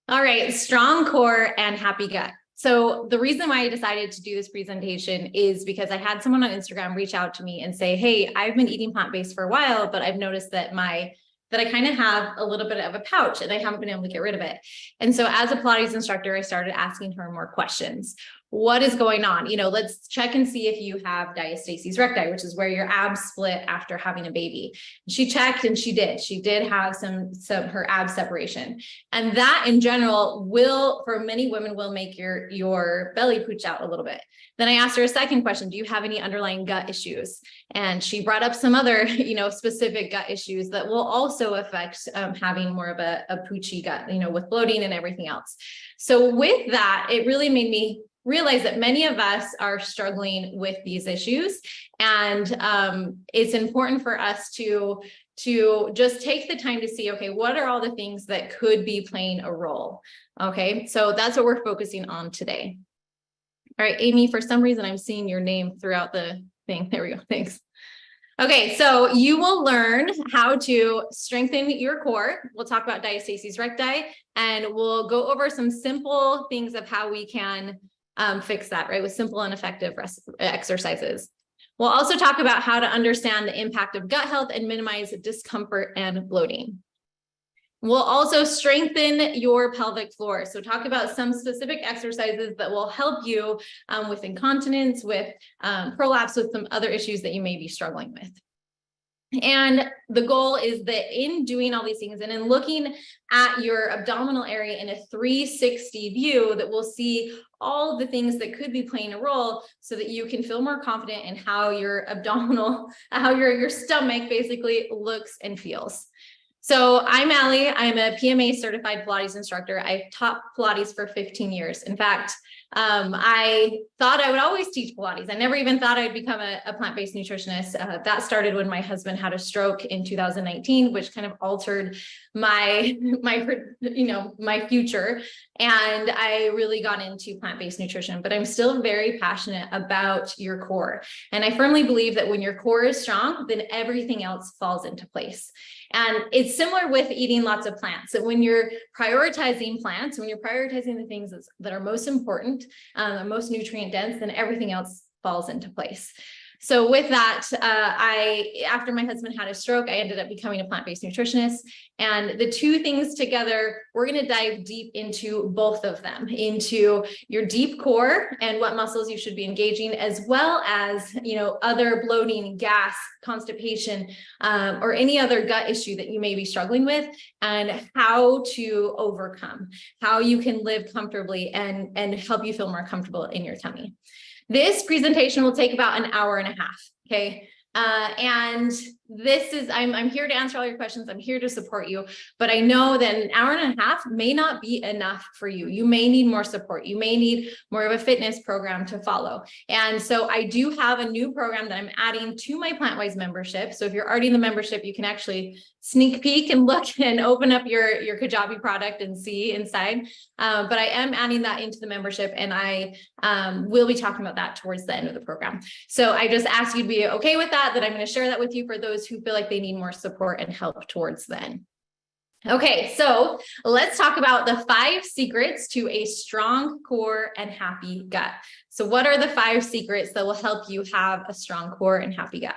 All right, strong core and happy gut. So the reason why I decided to do this presentation is because I had someone on Instagram reach out to me and say, hey, I've been eating plant-based for a while, but I've noticed that I kind of have a little bit of a pouch and I haven't been able to get rid of it. And so as a Pilates instructor, I started asking her more questions. What is going on? Let's check and see if you have diastasis recti, which is where your abs split after having a baby. She checked and she did have some her ab separation. And that in general for many women will make your belly pooch out a little bit. Then I asked her a second question. Do you have any underlying gut issues? And she brought up some other, specific gut issues that will also affect having more of a poochy gut, with bloating and everything else. So with that, it really made me realize that many of us are struggling with these issues. And it's important for us to just take the time to see, okay, what are all the things that could be playing a role? Okay, so that's what we're focusing on today. All right, Amy, for some reason, I'm seeing your name throughout the thing. There we go. Thanks. Okay, so you will learn how to strengthen your core. We'll talk about diastasis recti, and we'll go over some simple things of how we can fix that, right, with simple and effective exercises. We'll also talk about how to understand the impact of gut health and minimize discomfort and bloating. We'll also strengthen your pelvic floor. So talk about some specific exercises that will help you with incontinence, with prolapse, with some other issues that you may be struggling with. And the goal is that in doing all these things and in looking at your abdominal area in a 360 view, that we'll see all the things that could be playing a role so that you can feel more confident in how your your stomach basically looks and feels. So I'm Allie. I'm a PMA certified Pilates instructor. I've taught Pilates for 15 years. In fact, I thought I would always teach Pilates. I never even thought I'd become a plant-based nutritionist. That started when my husband had a stroke in 2019, which kind of altered my future. And I really got into plant-based nutrition, but I'm still very passionate about your core. And I firmly believe that when your core is strong, then everything else falls into place. And it's similar with eating lots of plants. So when you're prioritizing plants, when you're prioritizing the things that are most important, most nutrient dense, then everything else falls into place. So with that, after my husband had a stroke, I ended up becoming a plant-based nutritionist. And the two things together, we're going to dive deep into both of them, into your deep core and what muscles you should be engaging, as well as, other bloating, gas, constipation, or any other gut issue that you may be struggling with, and how to overcome, how you can live comfortably and help you feel more comfortable in your tummy. This presentation will take about an hour and a half, okay? And I'm here to answer all your questions. I'm here to support you, but I know that an hour and a half may not be enough for you. You may need more support. You may need more of a fitness program to follow. And so I do have a new program that I'm adding to my PlantWise membership. So if you're already in the membership, you can actually sneak peek and look and open up your Kajabi product and see inside. But I am adding that into the membership, and I will be talking about that towards the end of the program. So I just ask you to be okay with that I'm going to share that with you for those who feel like they need more support and help towards then. Okay, so let's talk about the 5 secrets to a strong core and happy gut. So what are the 5 secrets that will help you have a strong core and happy gut?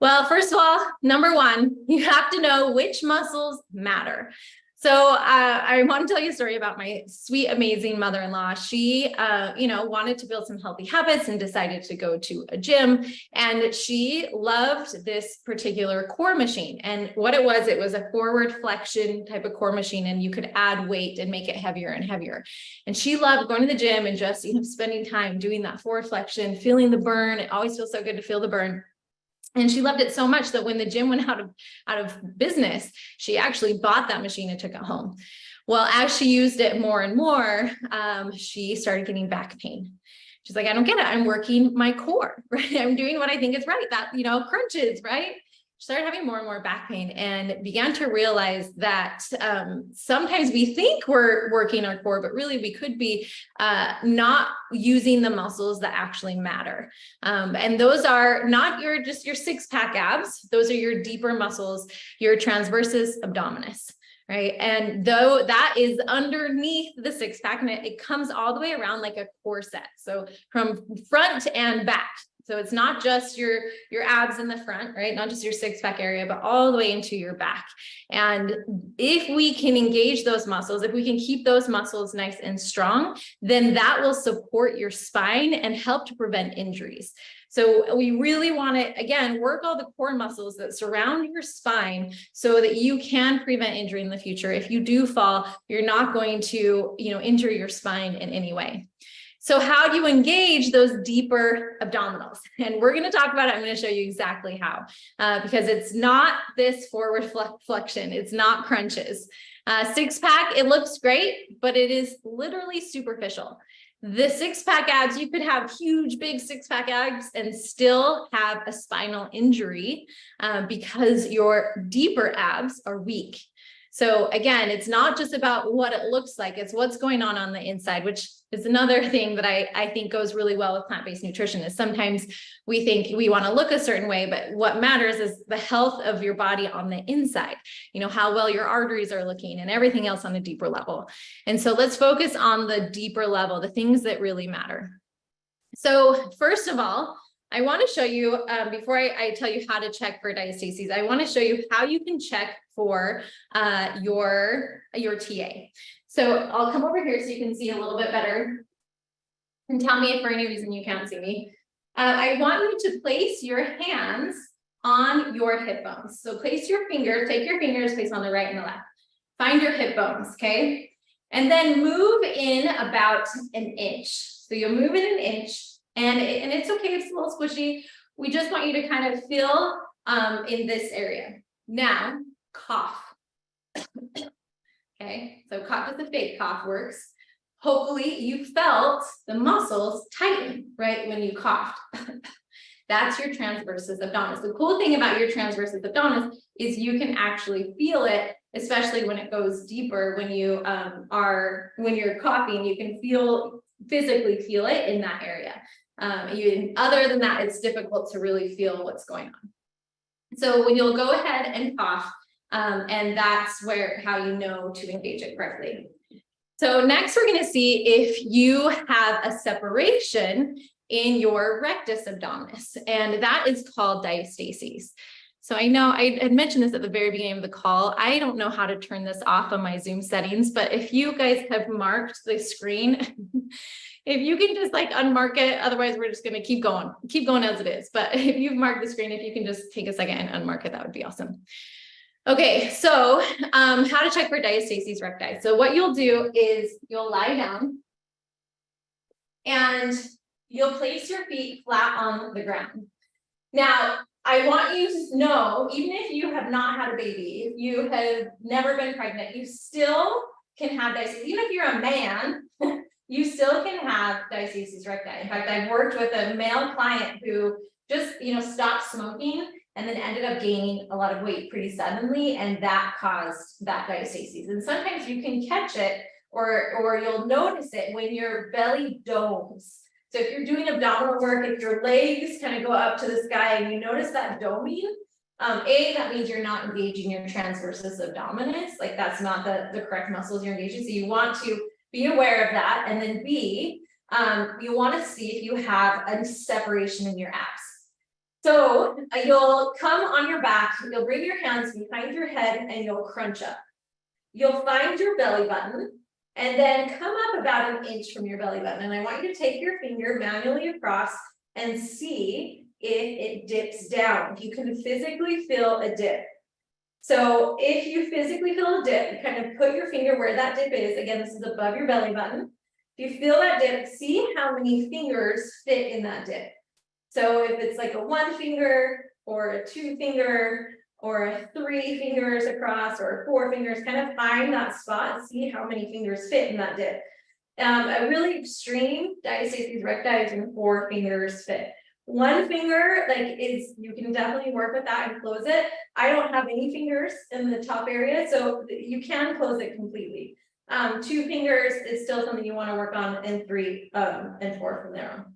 Well, first of all, number 1, you have to know which muscles matter. So I want to tell you a story about my sweet, amazing mother-in-law. She, wanted to build some healthy habits and decided to go to a gym. And she loved this particular core machine. And what it was a forward flexion type of core machine, and you could add weight and make it heavier and heavier. And she loved going to the gym and just, spending time doing that forward flexion, feeling the burn. It always feels so good to feel the burn. And she loved it so much that when the gym went out of business, she actually bought that machine and took it home. Well, as she used it more and more, she started getting back pain. She's like, I don't get it. I'm working my core, right? I'm doing what I think is right. That, crunches, right? She started having more and more back pain and began to realize that sometimes we think we're working our core, but really we could be not using the muscles that actually matter. And those are not just your 6-pack abs. Those are your deeper muscles, your transversus abdominis. right? And though that is underneath the six pack, and it comes all the way around like a corset. So from front and back. So it's not just your abs in the front, right? Not just your six pack area, but all the way into your back. And if we can engage those muscles, if we can keep those muscles nice and strong, then that will support your spine and help to prevent injuries. So we really want to, again, work all the core muscles that surround your spine so that you can prevent injury in the future. If you do fall, you're not going to, injure your spine in any way. So how do you engage those deeper abdominals? And we're going to talk about it. I'm going to show you exactly how, because it's not this forward flexion. It's not crunches. Six pack, it looks great, but it is literally superficial. The six pack abs, you could have huge, big six pack abs and still have a spinal injury because your deeper abs are weak. So again, it's not just about what it looks like, it's what's going on the inside, which is another thing that I think goes really well with plant-based nutrition. Is sometimes we think we want to look a certain way, but what matters is the health of your body on the inside, how well your arteries are looking and everything else on a deeper level. And so let's focus on the deeper level, the things that really matter. So first of all, I want to show you, before I tell you how to check for diastases, I want to show you how you can check for your TA. So I'll come over here so you can see a little bit better and tell me if for any reason you can't see me. I want you to place your hands on your hip bones. So place your fingers, take your fingers, place on the right and the left. Find your hip bones, okay? And then move in about an inch. So you'll move in an inch. And it's okay if it's a little squishy. We just want you to kind of feel in this area. Now, cough. Okay, so cough is a fake cough works. Hopefully you felt the muscles tighten, right, when you coughed. That's your transversus abdominis. The cool thing about your transversus abdominis is you can actually feel it, especially when it goes deeper, when you when you're coughing, you can physically feel it in that area. Other than that, it's difficult to really feel what's going on. So when you'll go ahead and cough, and that's how you know to engage it correctly. So next we're going to see if you have a separation in your rectus abdominis, and that is called diastases. So I know I had mentioned this at the very beginning of the call. I don't know how to turn this off on my Zoom settings, but if you guys have marked the screen, if you can just unmark it, otherwise we're just going to keep going as it is. But if you've marked the screen, if you can just take a second and unmark it, that would be awesome. Okay, so how to check for diastases recti. So what you'll do is you'll lie down and you'll place your feet flat on the ground. Now, I want you to know, even if you have not had a baby, if you have never been pregnant, you still can have diastases. Even if you're a man, you still can have diastases recti. In fact, I've worked with a male client who just, stopped smoking and then ended up gaining a lot of weight pretty suddenly, and that caused that diastases. And sometimes you can catch it or you'll notice it when your belly domes. So if you're doing abdominal work, if your legs kind of go up to the sky and you notice that doming, that means you're not engaging your transversus abdominis, that's not the correct muscles you're engaging. So you want to be aware of that. And then B, you want to see if you have a separation in your abs. So you'll come on your back, you'll bring your hands behind your head and you'll crunch up. You'll find your belly button and then come up about an inch from your belly button. And I want you to take your finger manually across and see if it dips down. You can physically feel a dip. So if you physically feel a dip, you kind of put your finger where that dip is. Again, this is above your belly button. If you feel that dip, see how many fingers fit in that dip. So if it's a 1 finger or a 2 finger or a 3 fingers across or 4 fingers, kind of find that spot, see how many fingers fit in that dip. A really extreme diastases recti is when 4 fingers fit. 1 finger, you can definitely work with that and close it. I don't have any fingers in the top area, so you can close it completely. 2 fingers is still something you want to work on, and 3 and 4 from there on.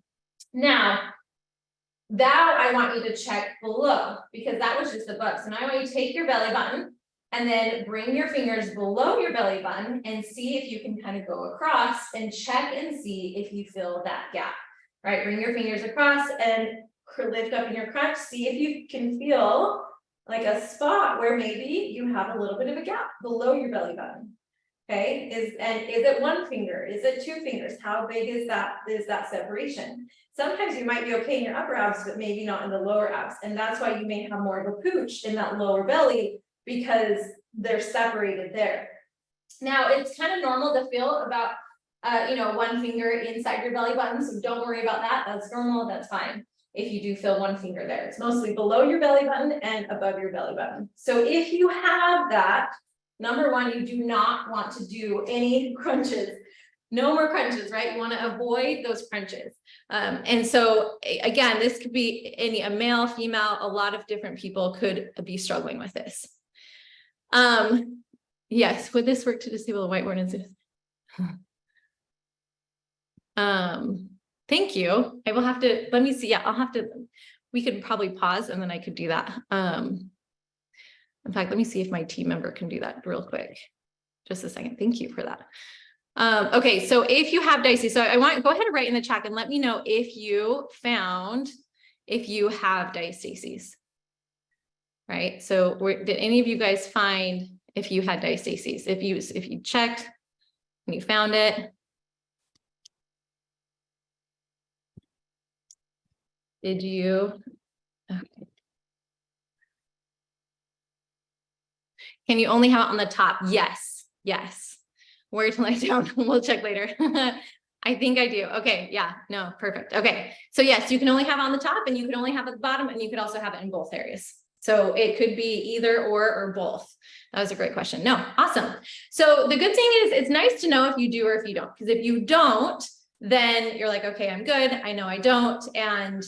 Now, I want you to check below, because that was just above. So now I want you to take your belly button And then bring your fingers below your belly button and see if you can kind of go across and check and see if you feel that gap, right? Bring your fingers across and lift up in your crunch. See if you can feel like a spot where maybe you have a little bit of a gap below your belly button. Okay, is it one finger? Is it two fingers? How big is that separation? Sometimes you might be okay in your upper abs, but maybe not in the lower abs. And that's why you may have more of a pooch in that lower belly, because they're separated there. Now, it's kind of normal to feel about, one finger inside your belly button. So don't worry about that. That's normal. That's fine. If you do feel one finger there, it's mostly below your belly button and above your belly button. So if you have that, number one, you do not want to do any crunches. No more crunches, right? You want to avoid those crunches. And so again, this could be a male, female, a lot of different people could be struggling with this. Yes, would this work to disable the whiteboard? Thank you. I will have to, let me see. Yeah, we could probably pause and then I could do that. In fact, let me see if my team member can do that real quick. Just a second. Thank you for that. Okay, so if you have diastasis, so go ahead and write in the chat and let me know if you have diastasis, right? So did any of you guys find if you had diastasis? If you checked and you found it, did you? Okay. Can you only have it on the top? Yes. Yes. Where to lie down? We'll check later. I think I do. Okay. Yeah. No, perfect. Okay. So yes, you can only have it on the top and you can only have it at the bottom and you could also have it in both areas. So it could be either or both. That was a great question. No, awesome. So the good thing is it's nice to know if you do or if you don't, because if you don't, then you're like, okay, I'm good. I know I don't. And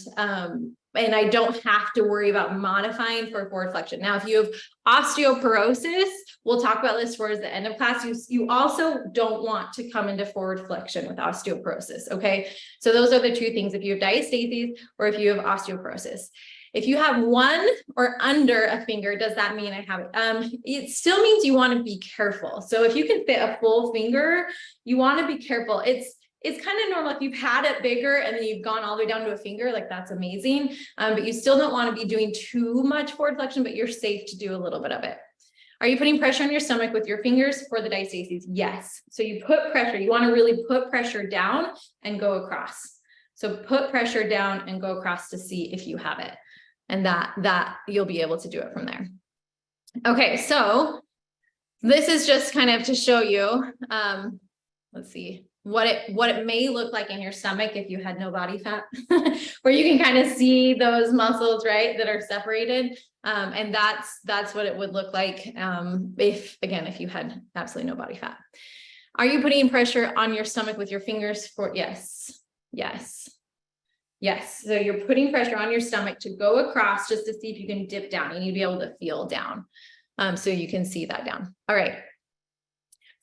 I don't have to worry about modifying for forward flexion. Now, if you have osteoporosis, we'll talk about this towards the end of class. You also don't want to come into forward flexion with osteoporosis. Okay. So those are the two things. If you have diastasis or if you have osteoporosis. If you have one or under a finger, does that mean I have it? It still means you want to be careful. So if you can fit a full finger, you want to be careful. It's kind of normal if you've had it bigger and then you've gone all the way down to a finger, like that's amazing. But you still don't want to be doing too much forward flexion, but you're safe to do a little bit of it. Are you putting pressure on your stomach with your fingers for the diastasis? Yes. So you put pressure, you want to really put pressure down and go across. So put pressure down and go across to see if you have it. And that you'll be able to do it from there. Okay, so this is just kind of to show you, let's see, what it may look like in your stomach if you had no body fat, where you can kind of see those muscles, right, that are separated. And that's what it would look like if you had absolutely no body fat. Are you putting pressure on your stomach with your fingers for, yes. So you're putting pressure on your stomach to go across just to see if you can dip down. You need to be able to feel down. So you can see that down. All right.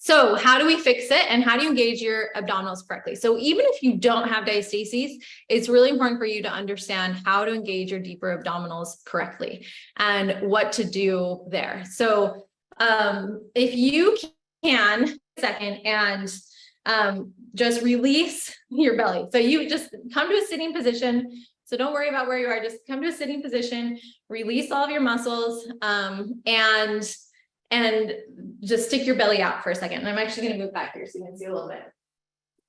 So how do we fix it and how do you engage your abdominals correctly? So even if you don't have diastasis, it's really important for you to understand how to engage your deeper abdominals correctly and what to do there. So if you can, second, and just release your belly. So you just come to a sitting position. So don't worry about where you are, just come to a sitting position, release all of your muscles, and just stick your belly out for a second. And I'm actually going to move back here so you can see a little bit.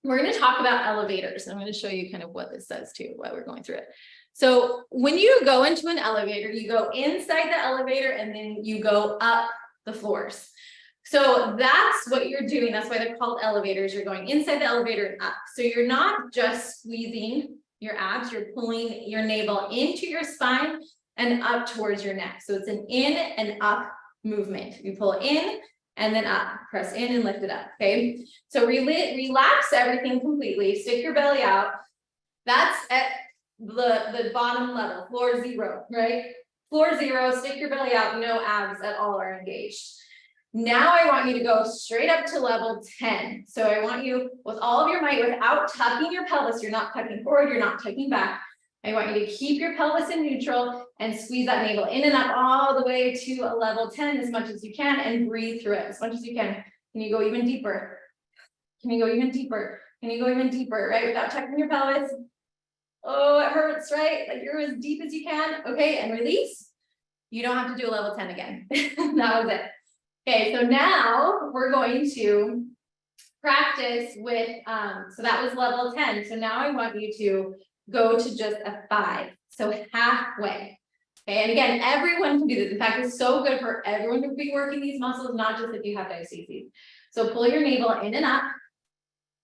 We're going to talk about elevators. I'm going to show you kind of what this says too, while we're going through it. So when you go into an elevator, you go inside the elevator and then you go up the floors. So that's what you're doing. That's why they're called elevators. You're going inside the elevator and up. So you're not just squeezing your abs, you're pulling your navel into your spine and up towards your neck. So it's an in and up movement. You pull in and then up, press in and lift it up. Okay. So relax everything completely. Stick your belly out. That's at the bottom level, floor 0, right? Floor 0, stick your belly out. No abs at all are engaged. Now I want you to go straight up to level 10. So I want you with all of your might without tucking your pelvis. You're not tucking forward. You're not tucking back. I want you to keep your pelvis in neutral and squeeze that navel in and up all the way to a level 10 as much as you can, and breathe through it as much as you can. Can you go even deeper? Can you go even deeper? Can you go even deeper, right? Without checking your pelvis. Oh, it hurts, right? Like you're as deep as you can. Okay, and release. You don't have to do a level 10 again. That was it. Okay, so now we're going to practice with, so that was level 10. So now I want you to go to just a 5. So halfway. Okay, and again, everyone can do this. In fact, it's so good for everyone to be working these muscles, not just if you have diastasis. So pull your navel in and up,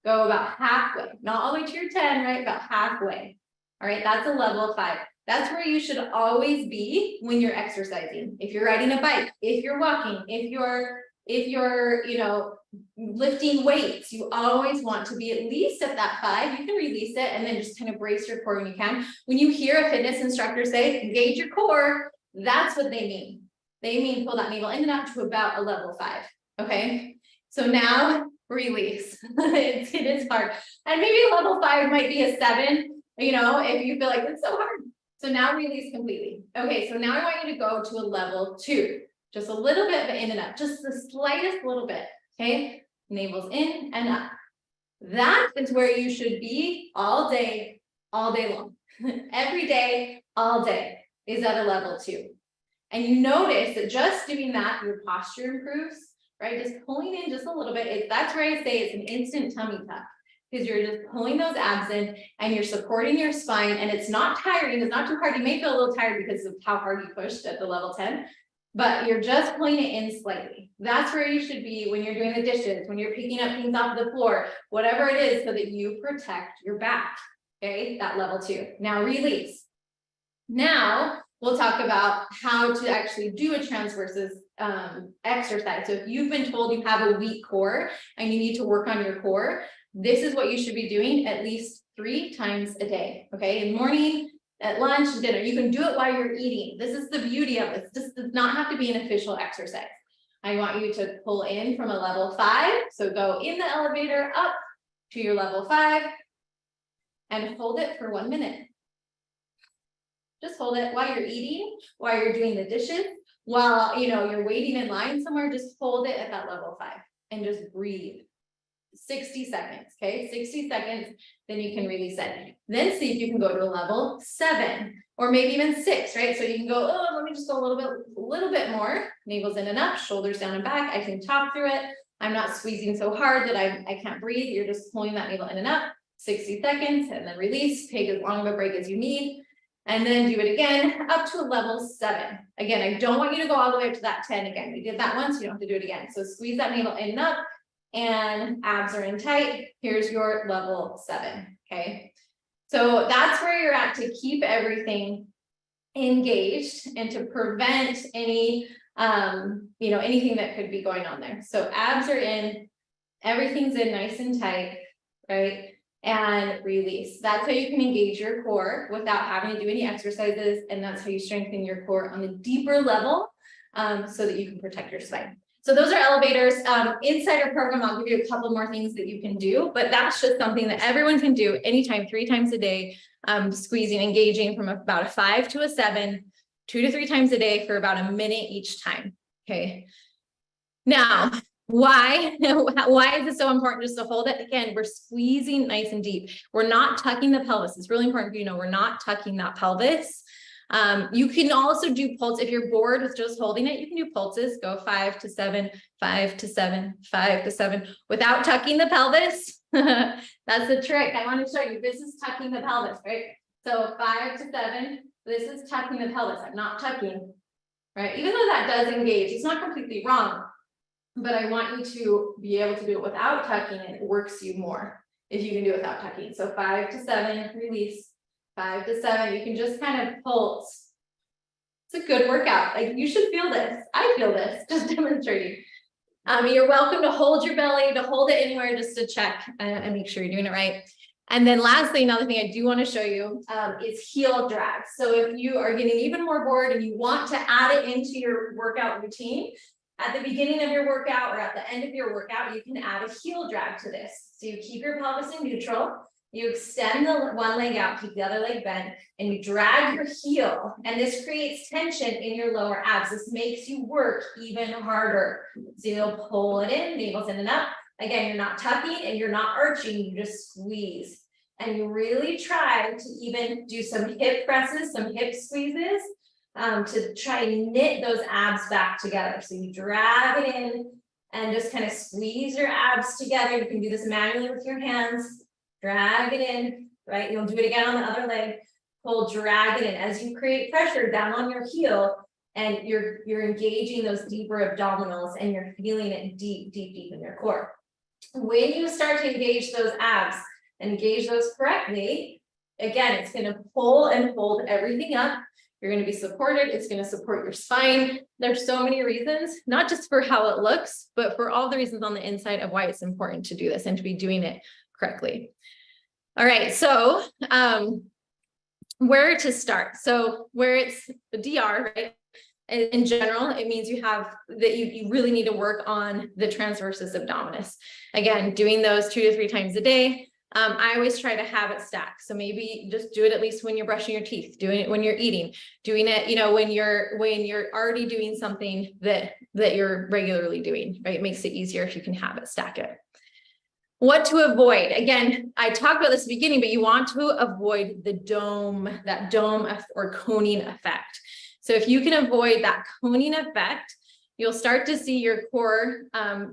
go about halfway, not all the way to your 10, right? About halfway. All right, that's a level 5. That's where you should always be when you're exercising. If you're riding a bike, if you're walking, if you're, you know, lifting weights, you always want to be at least at that 5. You can release it and then just kind of brace your core when you can. When you hear a fitness instructor say, engage your core, that's what they mean. They mean pull that navel in and up to about a level 5. Okay, so now release. It is hard. And maybe level 5 might be a 7, you know, if you feel like it's so hard. So now release completely. Okay, so now I want you to go to a level 2. Just a little bit of in and up, just the slightest little bit. Okay, navel's in and up. That is where you should be all day long. Every day, all day is at a level 2. And you notice that just doing that, your posture improves, right? Just pulling in just a little bit. That's where I say it's an instant tummy tuck, because you're just pulling those abs in and you're supporting your spine, and it's not tiring. It's not too hard. You may feel a little tired because of how hard you pushed at the level 10. But you're just pulling it in slightly. That's where you should be when you're doing the dishes, when you're picking up things off the floor, whatever it is, so that you protect your back. Okay, that level 2. Now release. Now we'll talk about how to actually do a transversus exercise. So if you've been told you have a weak core and you need to work on your core, this is what you should be doing at least 3 times a day. Okay, in the morning, at lunch, dinner. You can do it while you're eating. This is the beauty of it. This does not have to be an official exercise. I want you to pull in from a level 5. So go in the elevator up to your level 5 and hold it for 1 minute. Just hold it while you're eating, while you're doing the dishes, while you're waiting in line somewhere. Just hold it at that level 5 and just breathe. 60 seconds, okay? 60 seconds, then you can release it. Then see if you can go to a level 7 or maybe even 6, right? So you can go, oh, let me just go a little bit more. Navel's in and up, shoulders down and back. I can talk through it. I'm not squeezing so hard that I can't breathe. You're just pulling that navel in and up, 60 seconds, and then release. Take as long of a break as you need. And then do it again up to a level 7. Again, I don't want you to go all the way up to that 10 again. We did that once, you don't have to do it again. So squeeze that navel in and up, and abs are in tight. Here's your level 7. Okay, so that's where you're at to keep everything engaged and to prevent any anything that could be going on there. So abs are in, everything's in nice and tight, right? And release. That's how you can engage your core without having to do any exercises, and that's how you strengthen your core on a deeper level, so that you can protect your spine. So those are elevators. Inside our program, I'll give you a couple more things that you can do, but that's just something that everyone can do anytime, 3 times a day, squeezing, engaging from about a 5 to a 7, 2 to 3 times a day for about a minute each time. Okay. Now, why is it so important just to hold it? Again, we're squeezing nice and deep. We're not tucking the pelvis. It's really important for you to know we're not tucking that pelvis. You can also do pulse. If you're bored with just holding it, you can do pulses. Go 5 to 7, 5 to 7, 5 to 7 without tucking the pelvis. That's the trick. I want to show you. This is tucking the pelvis, right? So 5 to 7. This is tucking the pelvis. I'm not tucking, right? Even though that does engage, it's not completely wrong. But I want you to be able to do it without tucking. It works you more if you can do it without tucking. So 5 to 7, release. 5 to 7, you can just kind of pulse. It's a good workout. Like, you should feel this. I feel this, just demonstrating. You're welcome to hold your belly, to hold it anywhere just to check and make sure you're doing it right. And then lastly, another thing I do want to show you is heel drags. So if you are getting even more bored and you want to add it into your workout routine, at the beginning of your workout or at the end of your workout, you can add a heel drag to this. So you keep your pelvis in neutral. You extend the one leg out, keep the other leg bent, and you drag your heel. And this creates tension in your lower abs. This makes you work even harder. So you'll pull it in, navel's in and up. Again, you're not tucking and you're not arching, you just squeeze. And you really try to even do some hip presses, some hip squeezes, to try and knit those abs back together. So you drag it in and just kind of squeeze your abs together. You can do this manually with your hands. Drag it in, right? You'll do it again on the other leg. Pull, drag it in as you create pressure down on your heel, and you're engaging those deeper abdominals, and you're feeling it deep, deep, deep in your core. When you start to engage those abs, engage those correctly, again, it's going to pull and hold everything up. You're going to be supported. It's going to support your spine. There's so many reasons, not just for how it looks, but for all the reasons on the inside of why it's important to do this and to be doing it correctly. All right, so where to start? So where it's the DR, right? In general, it means you have that you really need to work on the transversus abdominis. Again, doing those 2 to 3 times a day. I always try to have it stacked. So maybe just do it at least when you're brushing your teeth, doing it when you're eating, doing it, you know, when you're already doing something that you're regularly doing, right? It makes it easier if you can have it, stack it. What to avoid? Again, I talked about this at the beginning, but you want to avoid the dome, that dome or coning effect. So if you can avoid that coning effect, you'll start to see your core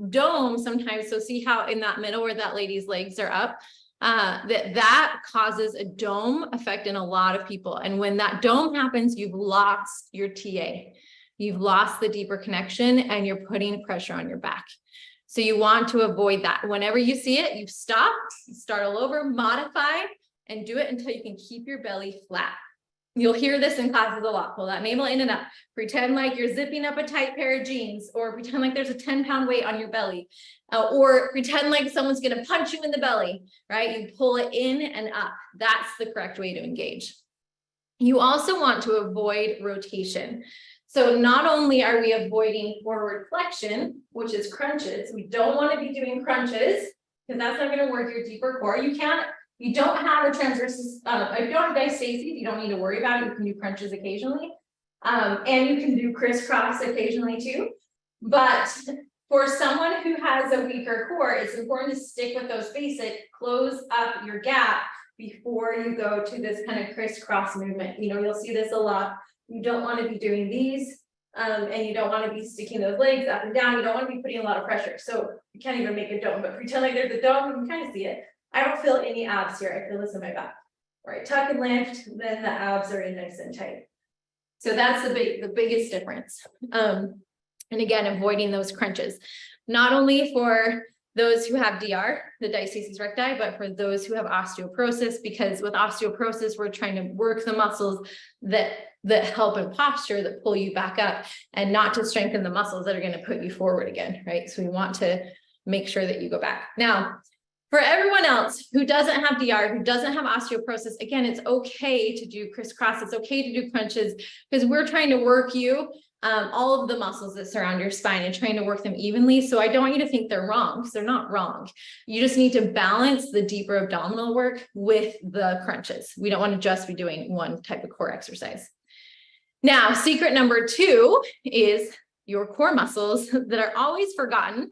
dome sometimes. So see how in that middle where that lady's legs are up, that causes a dome effect in a lot of people. And when that dome happens, you've lost your TA. You've lost the deeper connection and you're putting pressure on your back. So you want to avoid that. Whenever you see it, you stop, start all over, modify, and do it until you can keep your belly flat. You'll hear this in classes a lot. Pull that navel in and up. Pretend like you're zipping up a tight pair of jeans, or pretend like there's a 10-pound weight on your belly, or pretend like someone's going to punch you in the belly, right? You pull it in and up. That's the correct way to engage. You also want to avoid rotation. So not only are we avoiding forward flexion, which is crunches, we don't want to be doing crunches because that's not going to work your deeper core. You don't have a transversus, if you don't have diastasis, you don't need to worry about it. You can do crunches occasionally. And you can do crisscross occasionally too. But for someone who has a weaker core, it's important to stick with those basic, close up your gap before you go to this kind of crisscross movement. You know, you'll see this a lot. You don't want to be doing these, and you don't want to be sticking those legs up and down. You don't want to be putting a lot of pressure. So you can't even make a dome, but pretend like there's a dome, you can kind of see it. I don't feel any abs here. I feel this in my back. All right, tuck and lift, then the abs are in nice and tight. So that's the biggest difference. And again, avoiding those crunches, not only for those who have DR, the diastasis recti, but for those who have osteoporosis, because with osteoporosis, we're trying to work the muscles that help in posture, that pull you back up, and not to strengthen the muscles that are going to put you forward again, right? So we want to make sure that you go back. Now, for everyone else who doesn't have DR, who doesn't have osteoporosis, again, it's okay to do crisscross. It's okay to do crunches because we're trying to work you, all of the muscles that surround your spine and trying to work them evenly. So I don't want you to think they're wrong because they're not wrong. You just need to balance the deeper abdominal work with the crunches. We don't want to just be doing one type of core exercise. Now, secret number 2 is your core muscles that are always forgotten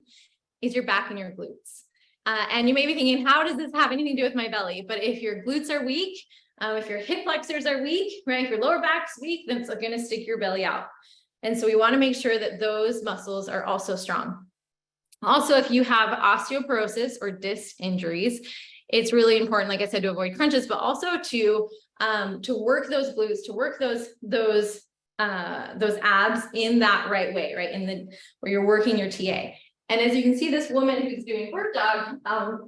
is your back and your glutes. And you may be thinking, how does this have anything to do with my belly? But if your glutes are weak, if your hip flexors are weak, right, if your lower back's weak, then it's going to stick your belly out. And so we want to make sure that those muscles are also strong. Also, if you have osteoporosis or disc injuries, it's really important, like I said, to avoid crunches, but also to work those glutes, to work those abs in that right way, right? Where you're working your TA. And as you can see, this woman who's doing bird dog,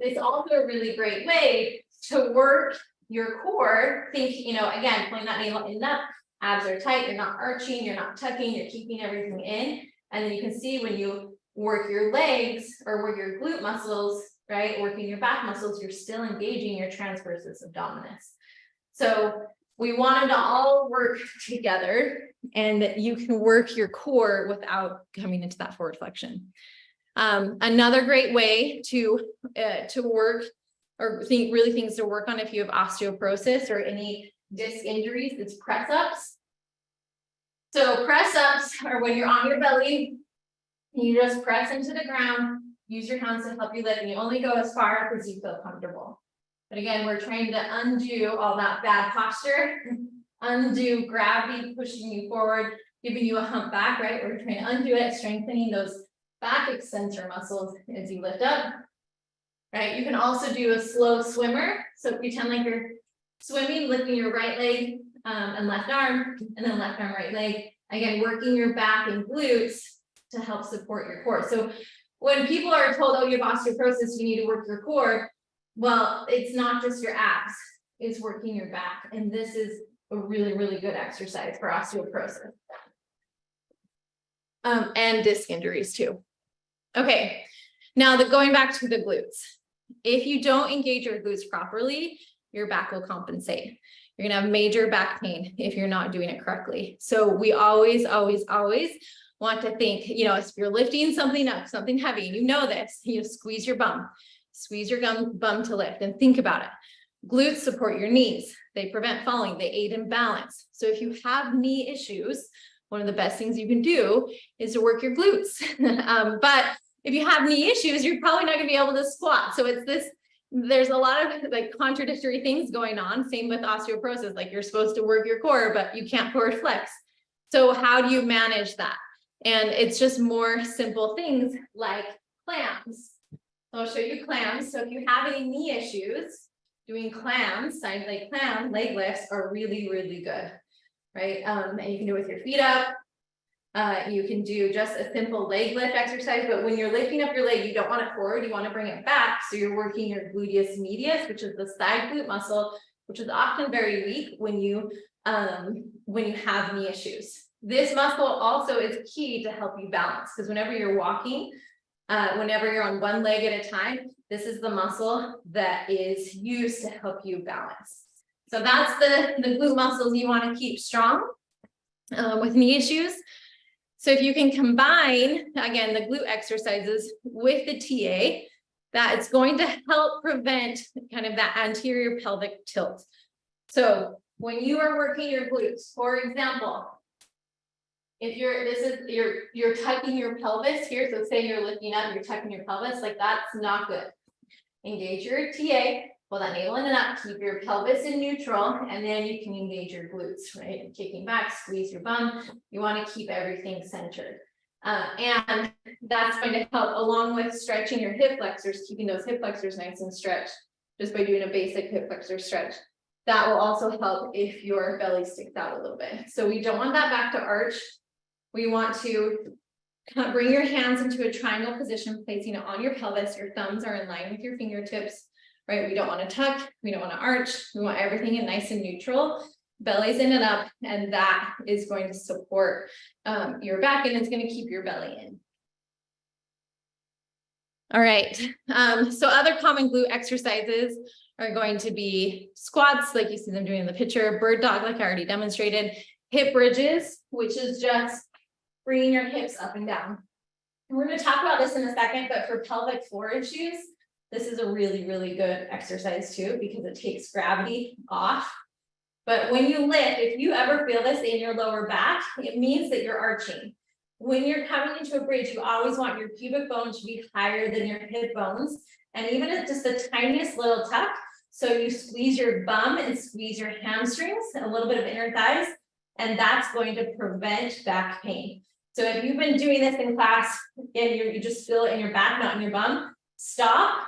it's also a really great way to work your core. Think, you know, again, pulling that navel in up, abs are tight, you're not arching, you're not tucking, you're keeping everything in. And then you can see when you work your legs or work your glute muscles, right, working your back muscles, you're still engaging your transversus abdominis. So we wanted to all work together and that you can work your core without coming into that forward flexion. Another great way to work or really things to work on if you have osteoporosis or any disc injuries, it's press ups. So press ups are when you're on your belly, you just press into the ground, use your hands to help you lift, and you only go as far up as you feel comfortable. But again, we're trying to undo all that bad posture, undo gravity pushing you forward, giving you a hump back, right? We're trying to undo it, strengthening those back extensor muscles as you lift up, right? You can also do a slow swimmer. So pretend like you're swimming, lifting your right leg and left arm, and then left arm, right leg. Again, working your back and glutes to help support your core. So when people are told, oh, you have osteoporosis, you need to work your core. Well, it's not just your abs, it's working your back. And this is a really, really good exercise for osteoporosis. And disc injuries too. Okay, now going back to the glutes. If you don't engage your glutes properly, your back will compensate. You're gonna have major back pain if you're not doing it correctly. So we always, always, always want to think, you know, if you're lifting something up, something heavy, and you know this, you squeeze your bum to lift, and think about it. Glutes support your knees. They prevent falling. They aid in balance. So if you have knee issues, one of the best things you can do is to work your glutes. But if you have knee issues, you're probably not going to be able to squat. So it's this, there's a lot of like contradictory things going on. Same with osteoporosis, like you're supposed to work your core, but you can't forward flex. So how do you manage that? And it's just more simple things like clams. So I'll show you clams. So if you have any knee issues, doing clams, side leg clam, leg lifts are really, really good, right? And you can do it with your feet up. You can do just a simple leg lift exercise, but when you're lifting up your leg, you don't want it forward, you want to bring it back. So you're working your gluteus medius, which is the side glute muscle, which is often very weak when you have knee issues. This muscle also is key to help you balance, because whenever you're walking, whenever you're on one leg at a time, this is the muscle that is used to help you balance. So that's the glute muscles you want to keep strong with knee issues. So if you can combine, again, the glute exercises with the TA, that it's going to help prevent kind of that anterior pelvic tilt. So when you are working your glutes, for example, if you're tucking your pelvis here, so say you're lifting up, you're tucking your pelvis, like that's not good. Engage your TA, pull that navel in and up, keep your pelvis in neutral, and then you can engage your glutes, right? Kicking back, squeeze your bum. You want to keep everything centered. And that's going to help along with stretching your hip flexors, keeping those hip flexors nice and stretched, just by doing a basic hip flexor stretch. That will also help if your belly sticks out a little bit. So we don't want that back to arch. We want to kind of bring your hands into a triangle position, placing it on your pelvis. Your thumbs are in line with your fingertips, right? We don't want to tuck, we don't want to arch. We want everything in nice and neutral. Belly's in and up, and that is going to support your back, and it's going to keep your belly in. All right, so other common glute exercises are going to be squats, like you see them doing in the picture, bird dog, like I already demonstrated, hip bridges, which is just bringing your hips up and down. And we're going to talk about this in a second, but for pelvic floor issues, this is a really, really good exercise too, because it takes gravity off. But when you lift, if you ever feel this in your lower back, it means that you're arching. When you're coming into a bridge, you always want your pubic bone to be higher than your hip bones. And even at just the tiniest little tuck, so you squeeze your bum and squeeze your hamstrings, a little bit of inner thighs, and that's going to prevent back pain. So if you've been doing this in class and you just feel it in your back, not in your bum, stop,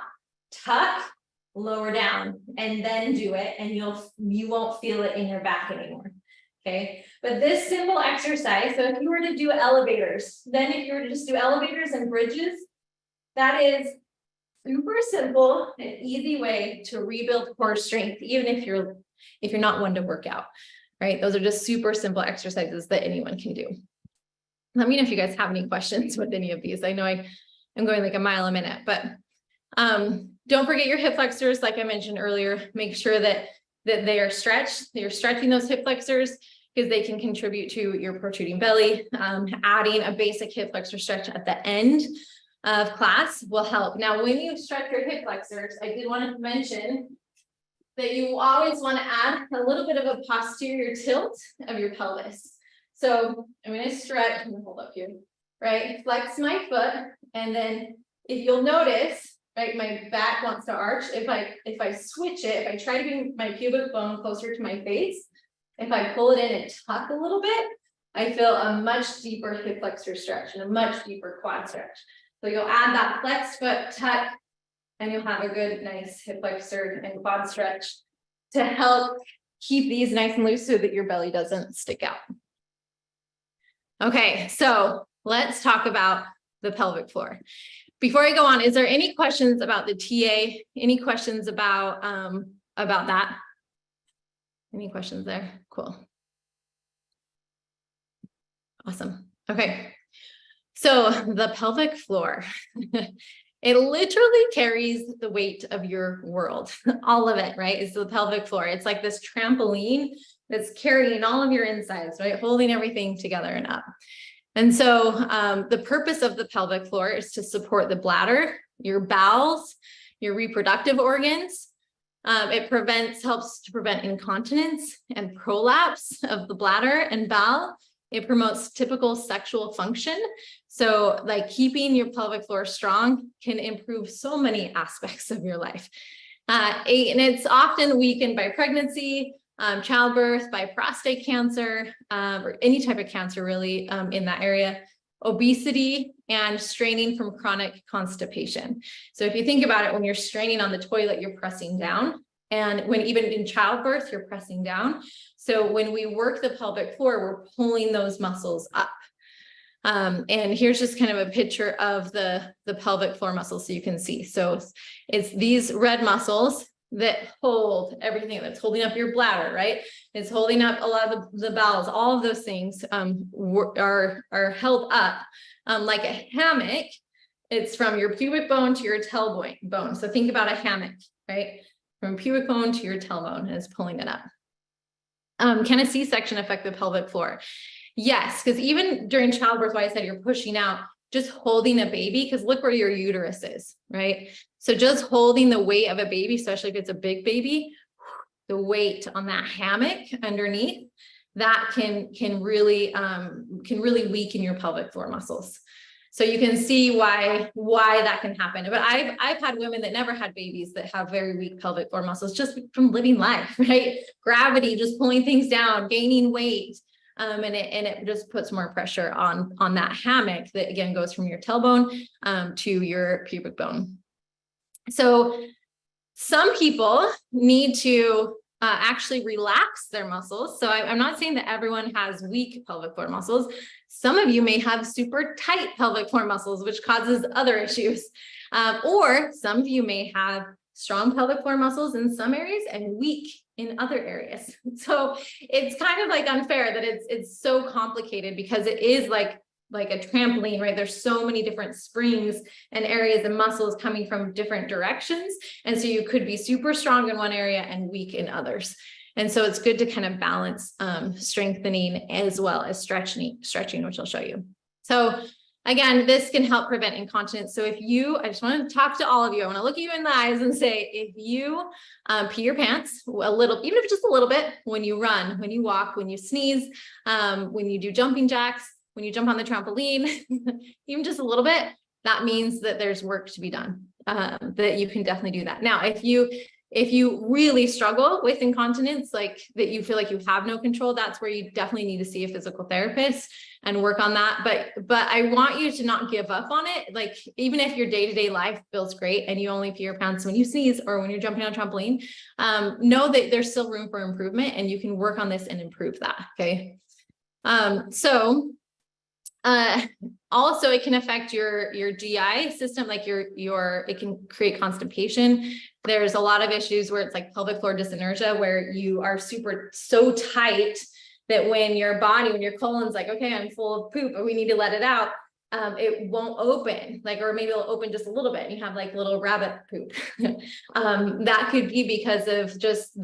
tuck, lower down, and then do it, and you won't feel it in your back anymore. Okay, but this simple exercise, so if you were to do elevators, then if you were to just do elevators and bridges, that is super simple and easy way to rebuild core strength, even if you're not one to work out, right? Those are just super simple exercises that anyone can do. Let me know if you guys have any questions with any of these. I know I'm going like a mile a minute, but don't forget your hip flexors. Like I mentioned earlier, make sure that they are stretched. You're stretching those hip flexors because they can contribute to your protruding belly. Adding a basic hip flexor stretch at the end of class will help. Now, when you stretch your hip flexors, I did want to mention that you always want to add a little bit of a posterior tilt of your pelvis. So I'm going to stretch, I'm going to hold up here, right? Flex my foot. And then if you'll notice, right, my back wants to arch. If I switch it, if I try to bring my pubic bone closer to my face, if I pull it in and tuck a little bit, I feel a much deeper hip flexor stretch and a much deeper quad stretch. So you'll add that flexed foot tuck, and you'll have a good, nice hip flexor and quad stretch to help keep these nice and loose so that your belly doesn't stick out. Okay, so let's talk about the pelvic floor. Before I go on, is there any questions about the TA? Any questions about that? Any questions there? Cool. Awesome. Okay. So the pelvic floor, it literally carries the weight of your world. All of it, right? Is the pelvic floor. It's like this trampoline that's carrying all of your insides, right? Holding everything together and up. And so the purpose of the pelvic floor is to support the bladder, your bowels, your reproductive organs. It helps to prevent incontinence and prolapse of the bladder and bowel. It promotes typical sexual function. So like keeping your pelvic floor strong can improve so many aspects of your life. And it's often weakened by pregnancy, childbirth, by prostate cancer, or any type of cancer really in that area, obesity, and straining from chronic constipation. So if you think about it, when you're straining on the toilet, you're pressing down. And when even in childbirth, you're pressing down. So when we work the pelvic floor, we're pulling those muscles up. And here's just kind of a picture of the pelvic floor muscles so you can see. So it's these red muscles that hold everything, that's holding up your bladder, right? It's holding up a lot of the bowels. All of those things are held up like a hammock. It's from your pubic bone to your tailbone. So think about a hammock, right? From pubic bone to your tailbone, and it's pulling it up. Can a C-section affect the pelvic floor? Yes, because even during childbirth, why I said you're pushing out, just holding a baby, because look where your uterus is, right? So just holding the weight of a baby, especially if it's a big baby, the weight on that hammock underneath, that can really weaken your pelvic floor muscles. So you can see why that can happen. But I've had women that never had babies that have very weak pelvic floor muscles just from living life, right? Gravity, just pulling things down, gaining weight. And it just puts more pressure on that hammock that again goes from your tailbone to your pubic bone. So some people need to actually relax their muscles. So I'm not saying that everyone has weak pelvic floor muscles. Some of you may have super tight pelvic floor muscles, which causes other issues. Or some of you may have strong pelvic floor muscles in some areas and weak in other areas. So it's kind of like unfair that it's so complicated because it is like a trampoline, right? There's so many different springs and areas and muscles coming from different directions. And so you could be super strong in one area and weak in others. And so it's good to kind of balance strengthening as well as stretching, which I'll show you. So again, this can help prevent incontinence. So I just want to talk to all of you. I want to look you in the eyes and say, if you pee your pants a little, even if it's just a little bit, when you run, when you walk, when you sneeze, when you do jumping jacks, when you jump on the trampoline, even just a little bit, that means that there's work to be done, that you can definitely do that. Now, if you really struggle with incontinence, like that you feel like you have no control, that's where you definitely need to see a physical therapist and work on that. But I want you to not give up on it. Like, even if your day-to-day life feels great and you only pee your pants when you sneeze or when you're jumping on a trampoline, know that there's still room for improvement and you can work on this and improve that. Okay. Also it can affect your GI system, like it can create constipation. There's a lot of issues where it's like pelvic floor dyssynergia, where you are so tight that when your colon's like, okay, I'm full of poop, but we need to let it out. It won't open, or maybe it'll open just a little bit and you have like little rabbit poop. That could be because of just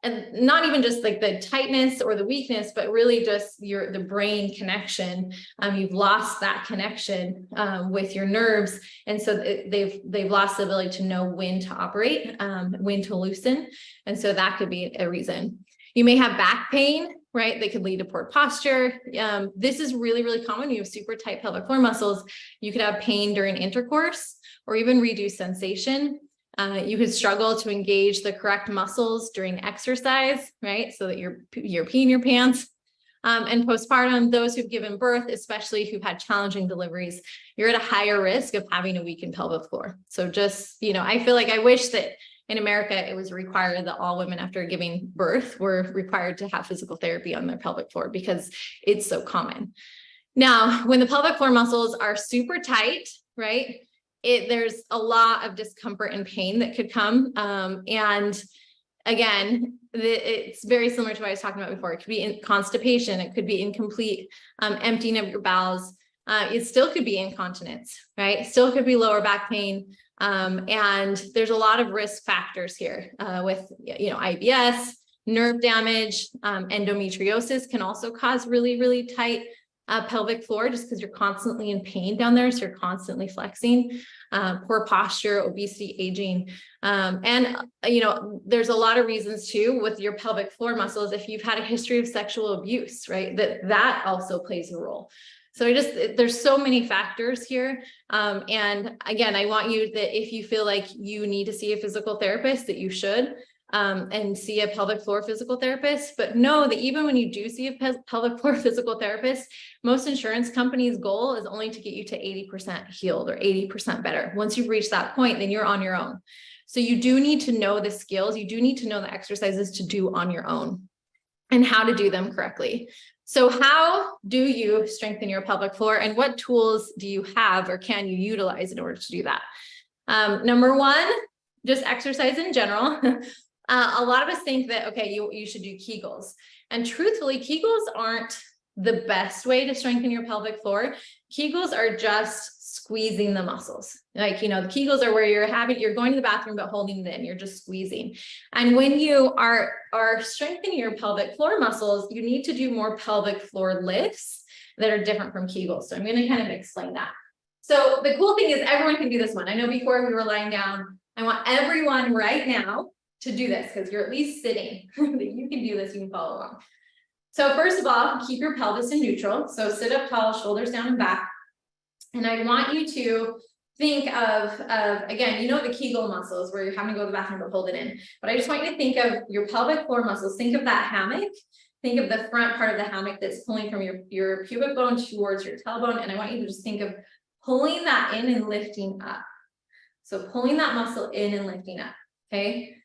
and not even just like the tightness or the weakness, but really just the brain connection. You've lost that connection with your nerves. And so they've lost the ability to know when to operate, when to loosen. And so that could be a reason. You may have back pain, right? That could lead to poor posture. This is really, really common. You have super tight pelvic floor muscles. You could have pain during intercourse or even reduced sensation. You could struggle to engage the correct muscles during exercise, right? So that you're peeing your pants. And postpartum, those who've given birth, especially who've had challenging deliveries, you're at a higher risk of having a weakened pelvic floor. So just, I feel like I wish that in America, it was required that all women after giving birth were required to have physical therapy on their pelvic floor because it's so common. Now, when the pelvic floor muscles are super tight, right? There's a lot of discomfort and pain that could come. And again, it's very similar to what I was talking about before. It could be constipation. It could be incomplete emptying of your bowels. It still could be incontinence, right? Still could be lower back pain. And there's a lot of risk factors here with, IBS, nerve damage, endometriosis can also cause really, really tight pelvic floor just because you're constantly in pain down there. So you're constantly flexing, poor posture, obesity, aging. And there's a lot of reasons too with your pelvic floor muscles. If you've had a history of sexual abuse, right, that also plays a role. So there's so many factors here. And again, I want you that if you feel like you need to see a physical therapist, that you should, and see a pelvic floor physical therapist. But know that even when you do see a pelvic floor physical therapist, most insurance companies' goal is only to get you to 80% healed or 80% better. Once you've reached that point, then you're on your own. So you do need to know the skills. You do need to know the exercises to do on your own and how to do them correctly. So how do you strengthen your pelvic floor, and what tools do you have or can you utilize in order to do that? Number one, just exercise in general. A lot of us think that, okay, you should do Kegels. And truthfully, Kegels aren't the best way to strengthen your pelvic floor. Kegels are just squeezing the muscles. Like, the Kegels are where you're going to the bathroom, but holding it in, you're just squeezing. And when you are strengthening your pelvic floor muscles, you need to do more pelvic floor lifts that are different from Kegels. So I'm going to kind of explain that. So the cool thing is everyone can do this one. I know before we were lying down, I want everyone right now to do this because you're at least sitting. You can do this, you can follow along. So first of all, keep your pelvis in neutral. So sit up tall, shoulders down and back. And I want you to think of again, the Kegel muscles where you're having to go to the bathroom to hold it in. But I just want you to think of your pelvic floor muscles. Think of that hammock. Think of the front part of the hammock that's pulling from your pubic bone towards your tailbone. And I want you to just think of pulling that in and lifting up. So pulling that muscle in and lifting up, okay?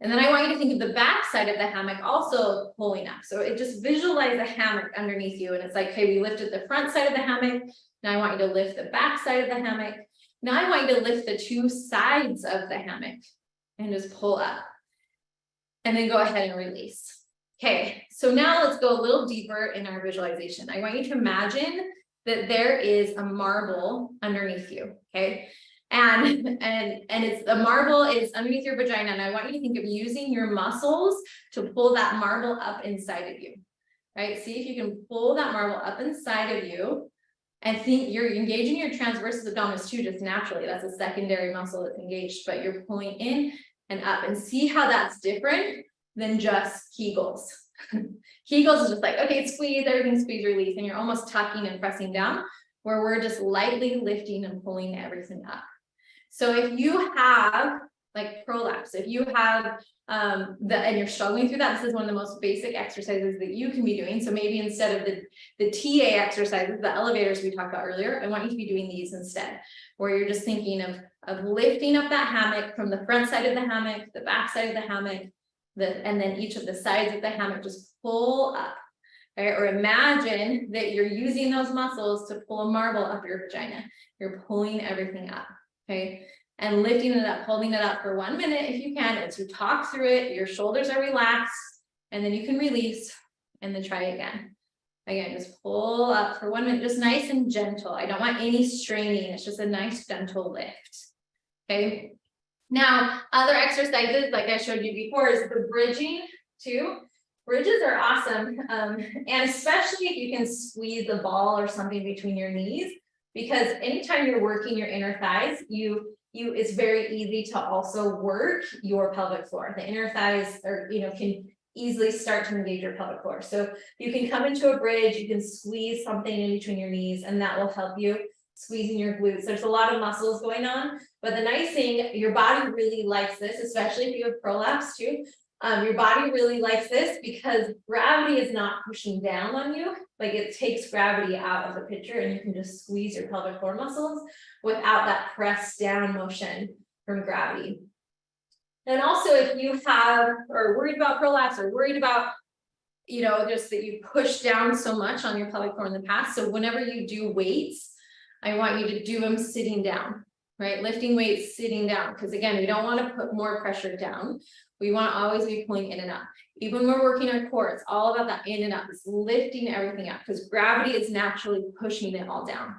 And then I want you to think of the back side of the hammock also pulling up. So just visualize a hammock underneath you. And it's like, hey, we lifted the front side of the hammock. Now I want you to lift the back side of the hammock. Now I want you to lift the two sides of the hammock and just pull up. And then go ahead and release. Okay, so now let's go a little deeper in our visualization. I want you to imagine that there is a marble underneath you, okay? And it's the marble is underneath your vagina. And I want you to think of using your muscles to pull that marble up inside of you, right? See if you can pull that marble up inside of you and think you're engaging your transversus abdominis too, just naturally. That's a secondary muscle that's engaged, but you're pulling in and up, and see how that's different than just Kegels. Kegels is just like, okay, squeeze, everything squeeze, release, and you're almost tucking and pressing down, where we're just lightly lifting and pulling everything up. So if you have like prolapse, if you have and you're struggling through that, this is one of the most basic exercises that you can be doing. So maybe instead of the TA exercises, the elevators we talked about earlier, I want you to be doing these instead, where you're just thinking of lifting up that hammock from the front side of the hammock, the back side of the hammock, and then each of the sides of the hammock, just pull up. Right? Or imagine that you're using those muscles to pull a marble up your vagina. You're pulling everything up. Okay, and lifting it up, holding it up for 1 minute if you can, as you talk through it, your shoulders are relaxed, and then you can release and then try again. Again, just pull up for 1 minute, just nice and gentle. I don't want any straining. It's just a nice gentle lift. Okay. Now, other exercises like I showed you before is the bridging too. Bridges are awesome, and especially if you can squeeze the ball or something between your knees, because anytime you're working your inner thighs, it's very easy to also work your pelvic floor. The inner thighs are, can easily start to engage your pelvic floor. So you can come into a bridge, you can squeeze something in between your knees, and that will help you squeezing your glutes. There's a lot of muscles going on, but the nice thing, your body really likes this, especially if you have prolapse too. Your body really likes this because gravity is not pushing down on you. Like, it takes gravity out of the picture, and you can just squeeze your pelvic floor muscles without that press down motion from gravity. And also, if you are worried about prolapse or worried about, just that you push down so much on your pelvic floor in the past. So whenever you do weights, I want you to do them sitting down, right? Lifting weights sitting down, because again, we don't want to put more pressure down. We want to always be pulling in and up. Even when we're working our core, it's all about that in and up. It's lifting everything up because gravity is naturally pushing it all down.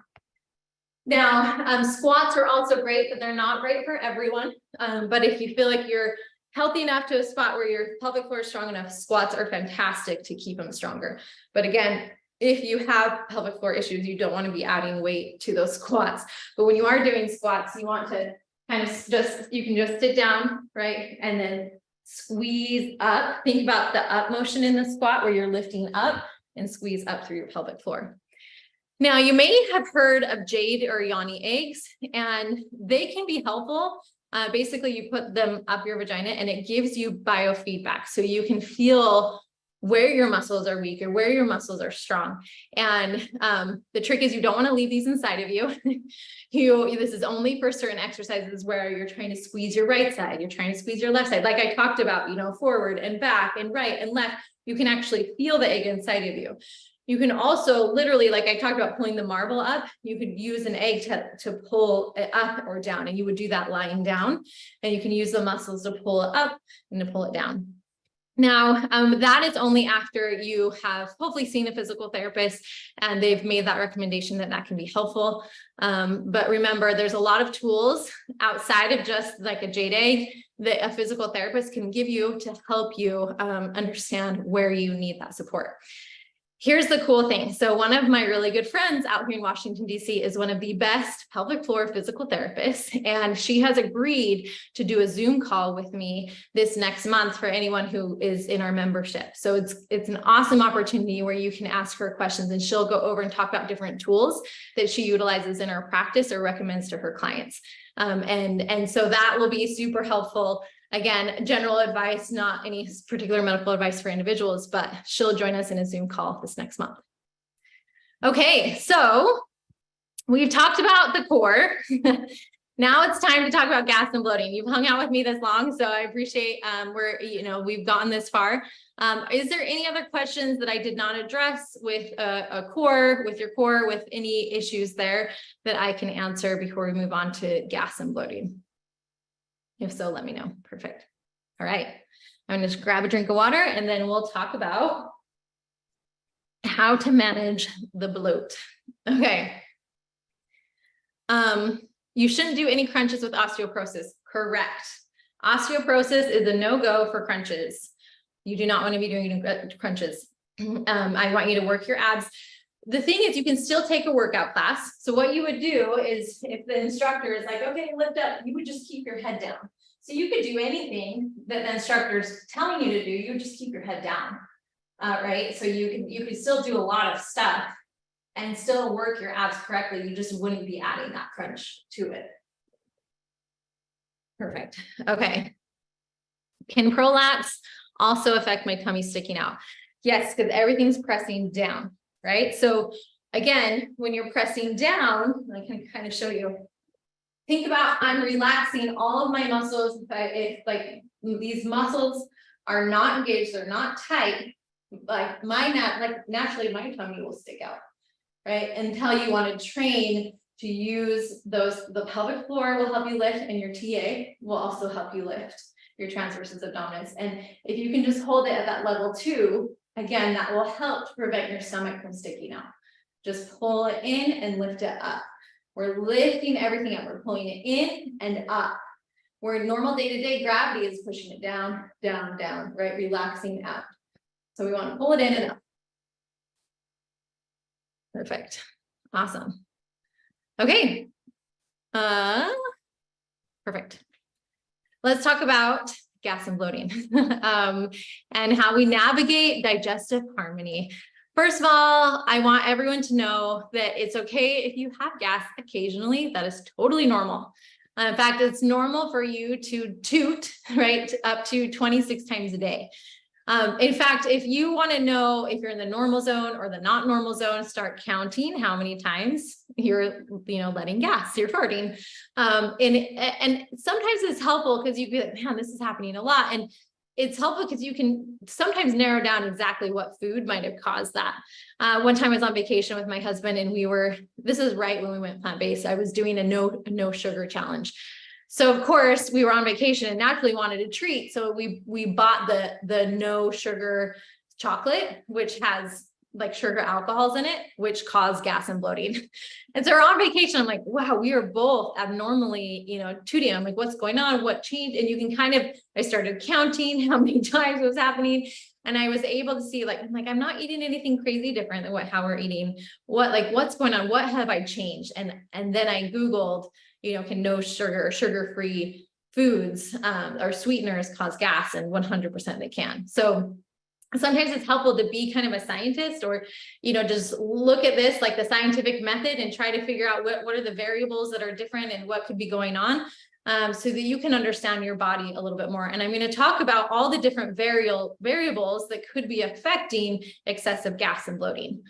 Now, squats are also great, but they're not great for everyone. But if you feel like you're healthy enough to a spot where your pelvic floor is strong enough, squats are fantastic to keep them stronger. But again, if you have pelvic floor issues, you don't want to be adding weight to those squats. But when you are doing squats, you want to kind of you can just sit down, right? And then squeeze up. Think about the up motion in the squat where you're lifting up and squeeze up through your pelvic floor. Now, you may have heard of jade or yoni eggs, and they can be helpful. Basically, you put them up your vagina and it gives you biofeedback. So you can feel where your muscles are weak or where your muscles are strong. And the trick is you don't want to leave these inside of you. This is only for certain exercises where you're trying to squeeze your right side, you're trying to squeeze your left side. Like I talked about, forward and back and right and left, you can actually feel the egg inside of you. You can also literally, like I talked about pulling the marble up, you could use an egg to pull it up or down, and you would do that lying down, and you can use the muscles to pull it up and to pull it down. Now, that is only after you have hopefully seen a physical therapist and they've made that recommendation that can be helpful. But remember, there's a lot of tools outside of just like a jade egg that a physical therapist can give you to help you understand where you need that support. Here's the cool thing. So one of my really good friends out here in Washington, D.C. is one of the best pelvic floor physical therapists, and she has agreed to do a Zoom call with me this next month for anyone who is in our membership. So it's an awesome opportunity where you can ask her questions, and she'll go over and talk about different tools that she utilizes in her practice or recommends to her clients. And so that will be super helpful. Again, general advice, not any particular medical advice for individuals, but she'll join us in a Zoom call this next month. Okay, so we've talked about the core. Now it's time to talk about gas and bloating. You've hung out with me this long, so I appreciate we've gotten this far. Is there any other questions that I did not address with your core, with any issues there that I can answer before we move on to gas and bloating? If so, let me know. Perfect. All right. I'm going to grab a drink of water and then we'll talk about how to manage the bloat. Okay. You shouldn't do any crunches with osteoporosis. Correct. Osteoporosis is a no-go for crunches. You do not want to be doing crunches. I want you to work your abs. The thing is, you can still take a workout class. So what you would do is, if the instructor is like, okay, lift up, you would just keep your head down. So you could do anything that the instructor is telling you to do, you would just keep your head down, right? So you could still do a lot of stuff and still work your abs correctly. You just wouldn't be adding that crunch to it. Perfect. Okay. Can prolapse also affect my tummy sticking out? Yes, because everything's pressing down. Right? So again, when you're pressing down, I can kind of show you, think about I'm relaxing all of my muscles. If like these muscles are not engaged, they're not tight, like naturally my tummy will stick out, right? Until you want to train to use the pelvic floor will help you lift, and your TA will also help you lift your transversus abdominis. And if you can just hold it at that level 2, again, that will help to prevent your stomach from sticking out. Just pull it in and lift it up. We're lifting everything up. We're pulling it in and up. Where normal day-to-day gravity is pushing it down, down, down, right? Relaxing out. So we want to pull it in and up. Perfect. Awesome. Okay. Perfect. Let's talk about gas and bloating and how we navigate digestive harmony. First of all, I want everyone to know that it's okay if you have gas occasionally. That is totally normal. In fact, it's normal for you to toot, right, up to 26 times a day. In fact, if you want to know if you're in the normal zone or the not normal zone, start counting how many times you're, letting gas, you're farting. And sometimes it's helpful because you get, man, this is happening a lot. And it's helpful because you can sometimes narrow down exactly what food might have caused that. One time I was on vacation with my husband and this is right when we went plant-based. I was doing a no sugar challenge. So of course we were on vacation and naturally wanted a treat. So we bought the no sugar chocolate, which has like sugar alcohols in it, which cause gas and bloating. And so we're on vacation. I'm like, wow, we are both abnormally, tooting. I'm like, what's going on? What changed? And you can I started counting how many times it was happening. And I was able to see I'm not eating anything crazy different than how we're eating. What's going on? What have I changed? And then I Googled, can no sugar or sugar-free foods or sweeteners cause gas? And 100% they can. So sometimes it's helpful to be kind of a scientist or, just look at this like the scientific method and try to figure out what are the variables that are different and what could be going on so that you can understand your body a little bit more. And I'm going to talk about all the different variables that could be affecting excessive gas and bloating.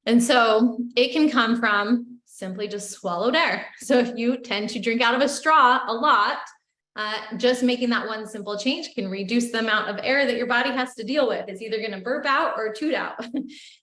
And so it can come from simply just swallowed air. So if you tend to drink out of a straw a lot, just making that one simple change can reduce the amount of air that your body has to deal with. It's either going to burp out or toot out.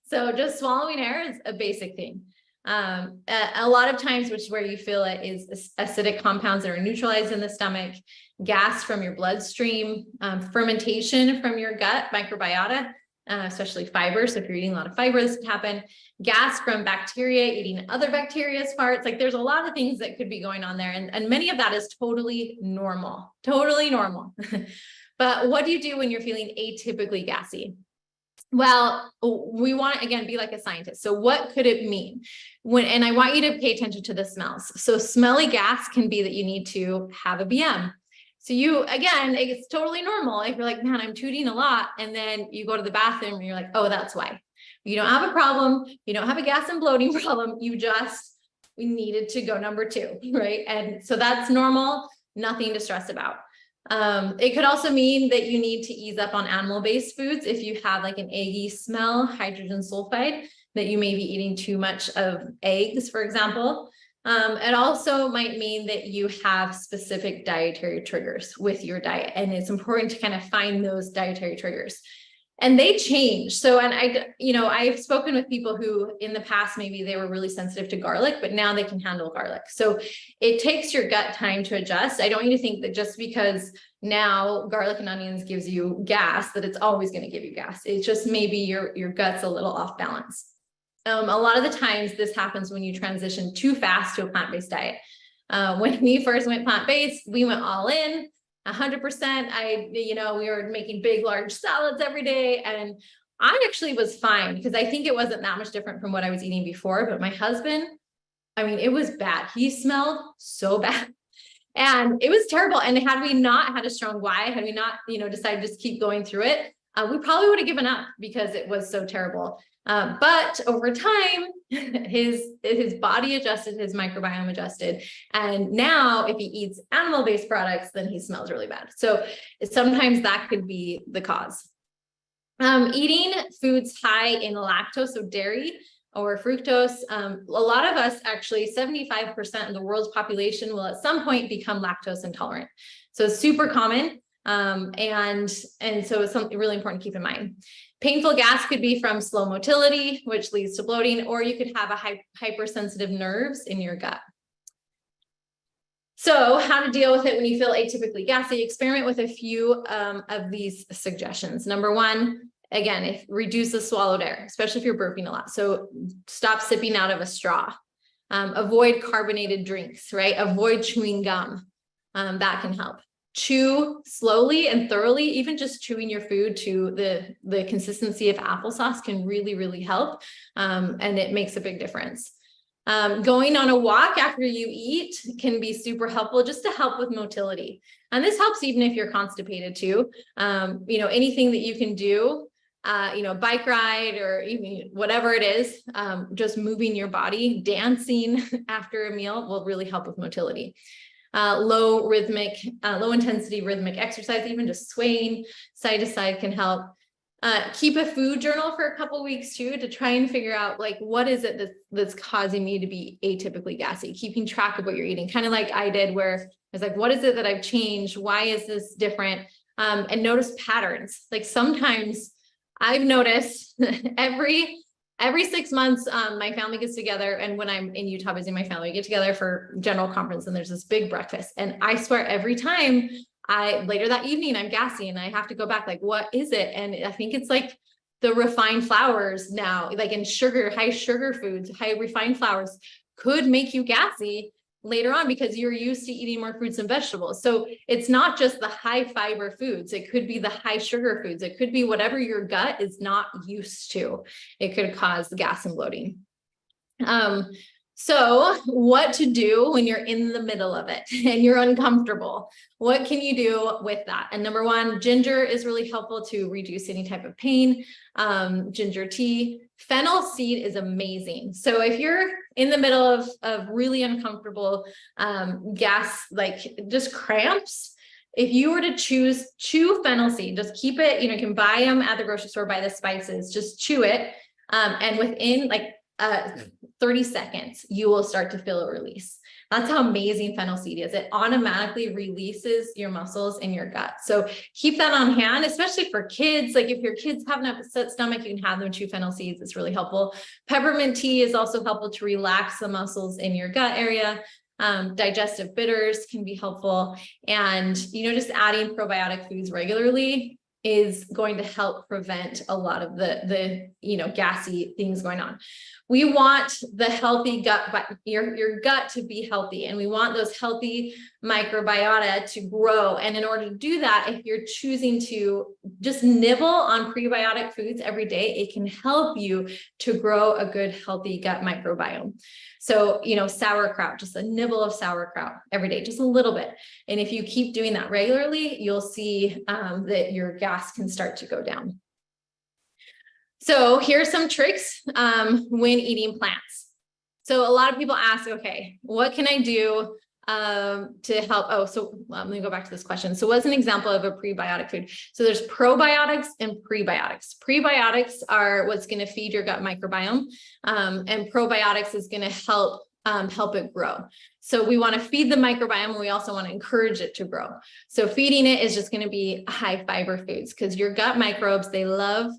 So just swallowing air is a basic thing. A lot of times, which is where you feel it, is acidic compounds that are neutralized in the stomach, gas from your bloodstream, fermentation from your gut microbiota, especially fiber. So if you're eating a lot of fiber, this could happen. Gas from bacteria, eating other bacteria's farts. There's a lot of things that could be going on there. And many of that is totally normal. But what do you do when you're feeling atypically gassy? Well, we want to, again, be like a scientist. So what could it mean? And I want you to pay attention to the smells. So smelly gas can be that you need to have a BM. So it's totally normal. If you're like, man, I'm tooting a lot. And then you go to the bathroom and you're like, oh, that's why. You don't have a problem. You don't have a gas and bloating problem. We needed to go number 2, right? And so that's normal, nothing to stress about. It could also mean that you need to ease up on animal-based foods. If you have an eggy smell, hydrogen sulfide, that you may be eating too much of eggs, for example. It also might mean that you have specific dietary triggers with your diet. And it's important to kind of find those dietary triggers. And they change. So, and I've spoken with people who in the past, maybe they were really sensitive to garlic, but now they can handle garlic. So it takes your gut time to adjust. I don't want you to think that just because now garlic and onions gives you gas, that it's always going to give you gas. It's just maybe your gut's a little off balance. A lot of the times this happens when you transition too fast to a plant-based diet. When we first went plant-based, we went all in. 100%. We were making big, large salads every day. And I actually was fine because I think it wasn't that much different from what I was eating before. But my husband, it was bad. He smelled so bad and it was terrible. And had we not had a strong why, had we not, decided to just keep going through it, we probably would have given up because it was so terrible. But over time, his body adjusted, his microbiome adjusted. And now if he eats animal-based products, then he smells really bad. So sometimes that could be the cause. Eating foods high in lactose, so dairy or fructose. A lot of us, actually 75% of the world's population will at some point become lactose intolerant. So it's super common. And so it's something really important to keep in mind. Painful gas could be from slow motility, which leads to bloating, or you could have a hypersensitive nerves in your gut. So how to deal with it when you feel atypically gassy? Experiment with a few of these suggestions. Number 1, again, reduce the swallowed air, especially if you're burping a lot. So stop sipping out of a straw. Avoid carbonated drinks, right? Avoid chewing gum. that can help. Chew slowly and thoroughly. Even just chewing your food to the consistency of applesauce can really, really help. And it makes a big difference. Going on a walk after you eat can be super helpful just to help with motility. And this helps even if you're constipated too. Anything that you can do, bike ride or even whatever it is, just moving your body, dancing after a meal will really help with motility. Low intensity rhythmic exercise, even just swaying side to side can help. Keep a food journal for a couple weeks too, to try and figure out like, what is it that's causing me to be atypically gassy, keeping track of what you're eating, kind of like I did, where I was like, what is it that I've changed? Why is this different? And notice patterns. Like sometimes I've noticed every 6 months, my family gets together, and when I'm in Utah visiting my family, we get together for general conference, and there's this big breakfast. And I swear every time later that evening, I'm gassy and I have to go back, like, what is it? And I think it's like the refined flours now, like in sugar, high sugar foods, high refined flours could make you gassy later on because you're used to eating more fruits and vegetables. So it's not just the high fiber foods. It could be the high sugar foods. It could be whatever your gut is not used to. It could cause gas and bloating. So what to do when you're in the middle of it and you're uncomfortable? What can you do with that? And number one, ginger is really helpful to reduce any type of pain. Ginger tea. Fennel seed is amazing. So if you're in the middle of really uncomfortable gas, like just cramps, if you were to chew fennel seed, just keep it, you can buy them at the grocery store, buy the spices, just chew it. And within 30 seconds, you will start to feel a release. That's how amazing fennel seed is. It automatically releases your muscles in your gut. So keep that on hand, especially for kids. Like if your kids have an upset stomach, you can have them chew fennel seeds. It's really helpful. Peppermint tea is also helpful to relax the muscles in your gut area. Digestive bitters can be helpful. And, just adding probiotic foods regularly is going to help prevent a lot of the gassy things going on. We want the healthy gut, your gut to be healthy, and we want those healthy microbiota to grow. And in order to do that, if you're choosing to just nibble on prebiotic foods every day, it can help you to grow a good, healthy gut microbiome. So, sauerkraut, just a nibble of sauerkraut every day, just a little bit. And if you keep doing that regularly, you'll see that your gas can start to go down. So here's some tricks when eating plants. So a lot of people ask, okay, what can I do to help? Let me go back to this question. So what's an example of a prebiotic food? So there's probiotics and prebiotics. Prebiotics are what's going to feed your gut microbiome, and probiotics is going to help it grow. So we want to feed the microbiome, and we also want to encourage it to grow. So feeding it is just going to be high fiber foods, because your gut microbes, they love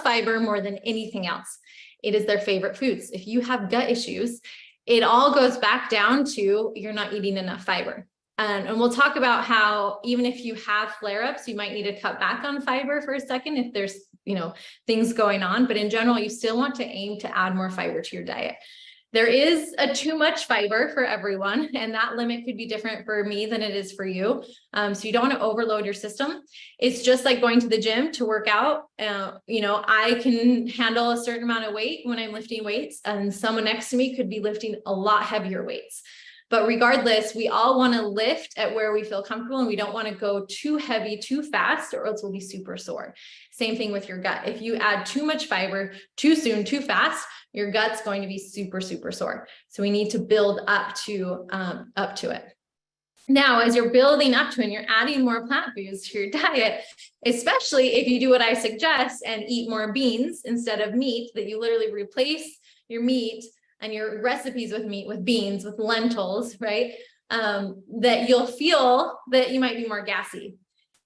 fiber more than anything else. It is their favorite foods. If you have gut issues, it all goes back down to you're not eating enough fiber. And we'll talk about how even if you have flare-ups, you might need to cut back on fiber for a second if there's, things going on. But in general, you still want to aim to add more fiber to your diet. There is a too much fiber for everyone, and that limit could be different for me than it is for you. So you don't want to overload your system. It's just like going to the gym to work out. I can handle a certain amount of weight when I'm lifting weights, and someone next to me could be lifting a lot heavier weights. But regardless, we all want to lift at where we feel comfortable, and we don't want to go too heavy, too fast, or else we'll be super sore. Same thing with your gut. If you add too much fiber too soon, too fast, your gut's going to be super, super sore. So we need to build up to it. Now, as you're building up to it and you're adding more plant foods to your diet, especially if you do what I suggest and eat more beans instead of meat, that you literally replace your meat and your recipes with meat, with beans, with lentils, right? That you'll feel that you might be more gassy.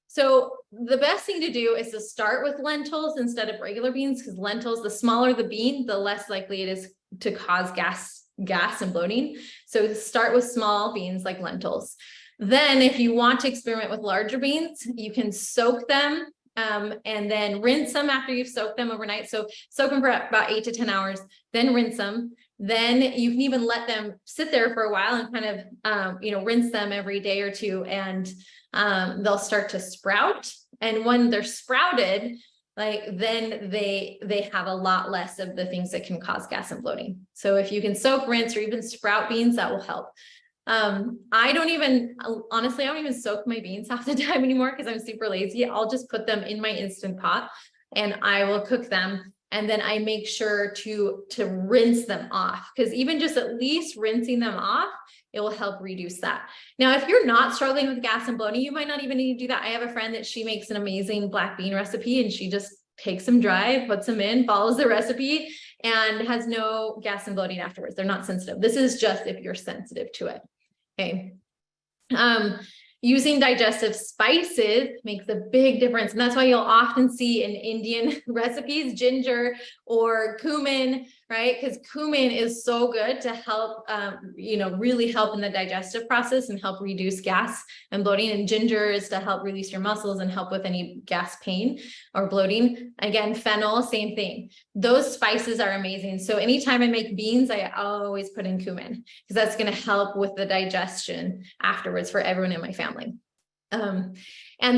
So the best thing to do is to start with lentils instead of regular beans, because lentils, the smaller the bean, the less likely it is to cause gas and bloating. So start with small beans like lentils. Then if you want to experiment with larger beans, you can soak them and then rinse them after you've soaked them overnight. So soak them for about 8 to 10 hours, then rinse them. Then you can even let them sit there for a while and kind of, rinse them every day or two, and they'll start to sprout. And when they're sprouted, then they have a lot less of the things that can cause gas and bloating. So if you can soak, rinse, or even sprout beans, that will help. I don't even soak my beans half the time anymore because I'm super lazy. I'll just put them in my Instant Pot and I will cook them. And then I make sure to rinse them off, because even just at least rinsing them off, it will help reduce that. Now, if you're not struggling with gas and bloating, you might not even need to do that. I have a friend that she makes an amazing black bean recipe, and she just takes them dry, puts them in, follows the recipe, and has no gas and bloating afterwards. They're not sensitive. This is just if you're sensitive to it. Okay. Using digestive spices makes a big difference. And that's why you'll often see in Indian recipes, ginger or cumin, right? Because cumin is so good to help, really help in the digestive process and help reduce gas and bloating. And ginger is to help release your muscles and help with any gas pain or bloating. Again, fennel, same thing. Those spices are amazing. So anytime I make beans, I always put in cumin, because that's going to help with the digestion afterwards for everyone in my family. And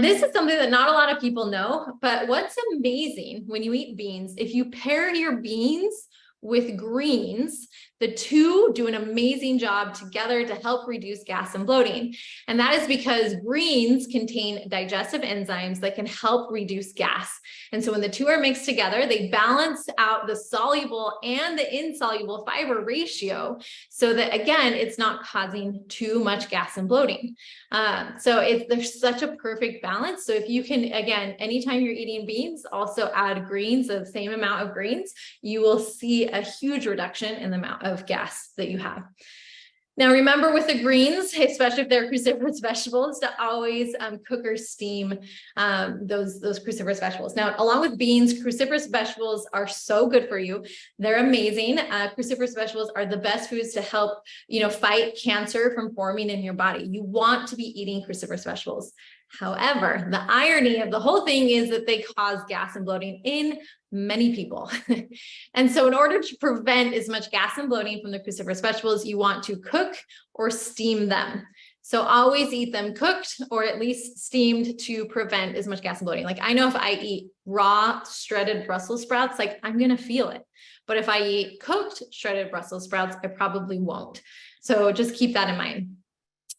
this is something that not a lot of people know, but what's amazing when you eat beans, if you pair your beans with greens, the two do an amazing job together to help reduce gas and bloating. And that is because greens contain digestive enzymes that can help reduce gas. And so when the two are mixed together, they balance out the soluble and the insoluble fiber ratio so that, again, it's not causing too much gas and bloating. There's such a perfect balance. So if you can, again, anytime you're eating beans, also add greens, the same amount of greens, you will see a huge reduction in the amount of gas that you have. Now, remember with the greens, especially if they're cruciferous vegetables, to always cook or steam those cruciferous vegetables. Now, along with beans, cruciferous vegetables are so good for you. They're amazing. Cruciferous vegetables are the best foods to help, fight cancer from forming in your body. You want to be eating cruciferous vegetables. However, the irony of the whole thing is that they cause gas and bloating in many people. And so in order to prevent as much gas and bloating from the cruciferous vegetables, you want to cook or steam them. So always eat them cooked or at least steamed to prevent as much gas and bloating. Like, I know if I eat raw shredded Brussels sprouts, I'm going to feel it. But if I eat cooked shredded Brussels sprouts, I probably won't. So just keep that in mind.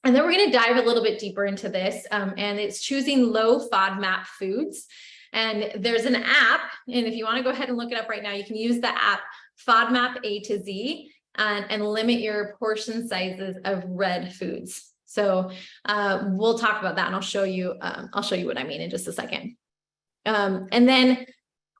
And then we're going to dive a little bit deeper into this, and it's choosing low FODMAP foods. And there's an app, and if you want to go ahead and look it up right now, you can use the app FODMAP A to Z and limit your portion sizes of red foods. So we'll talk about that, and I'll show you what I mean in just a second. And then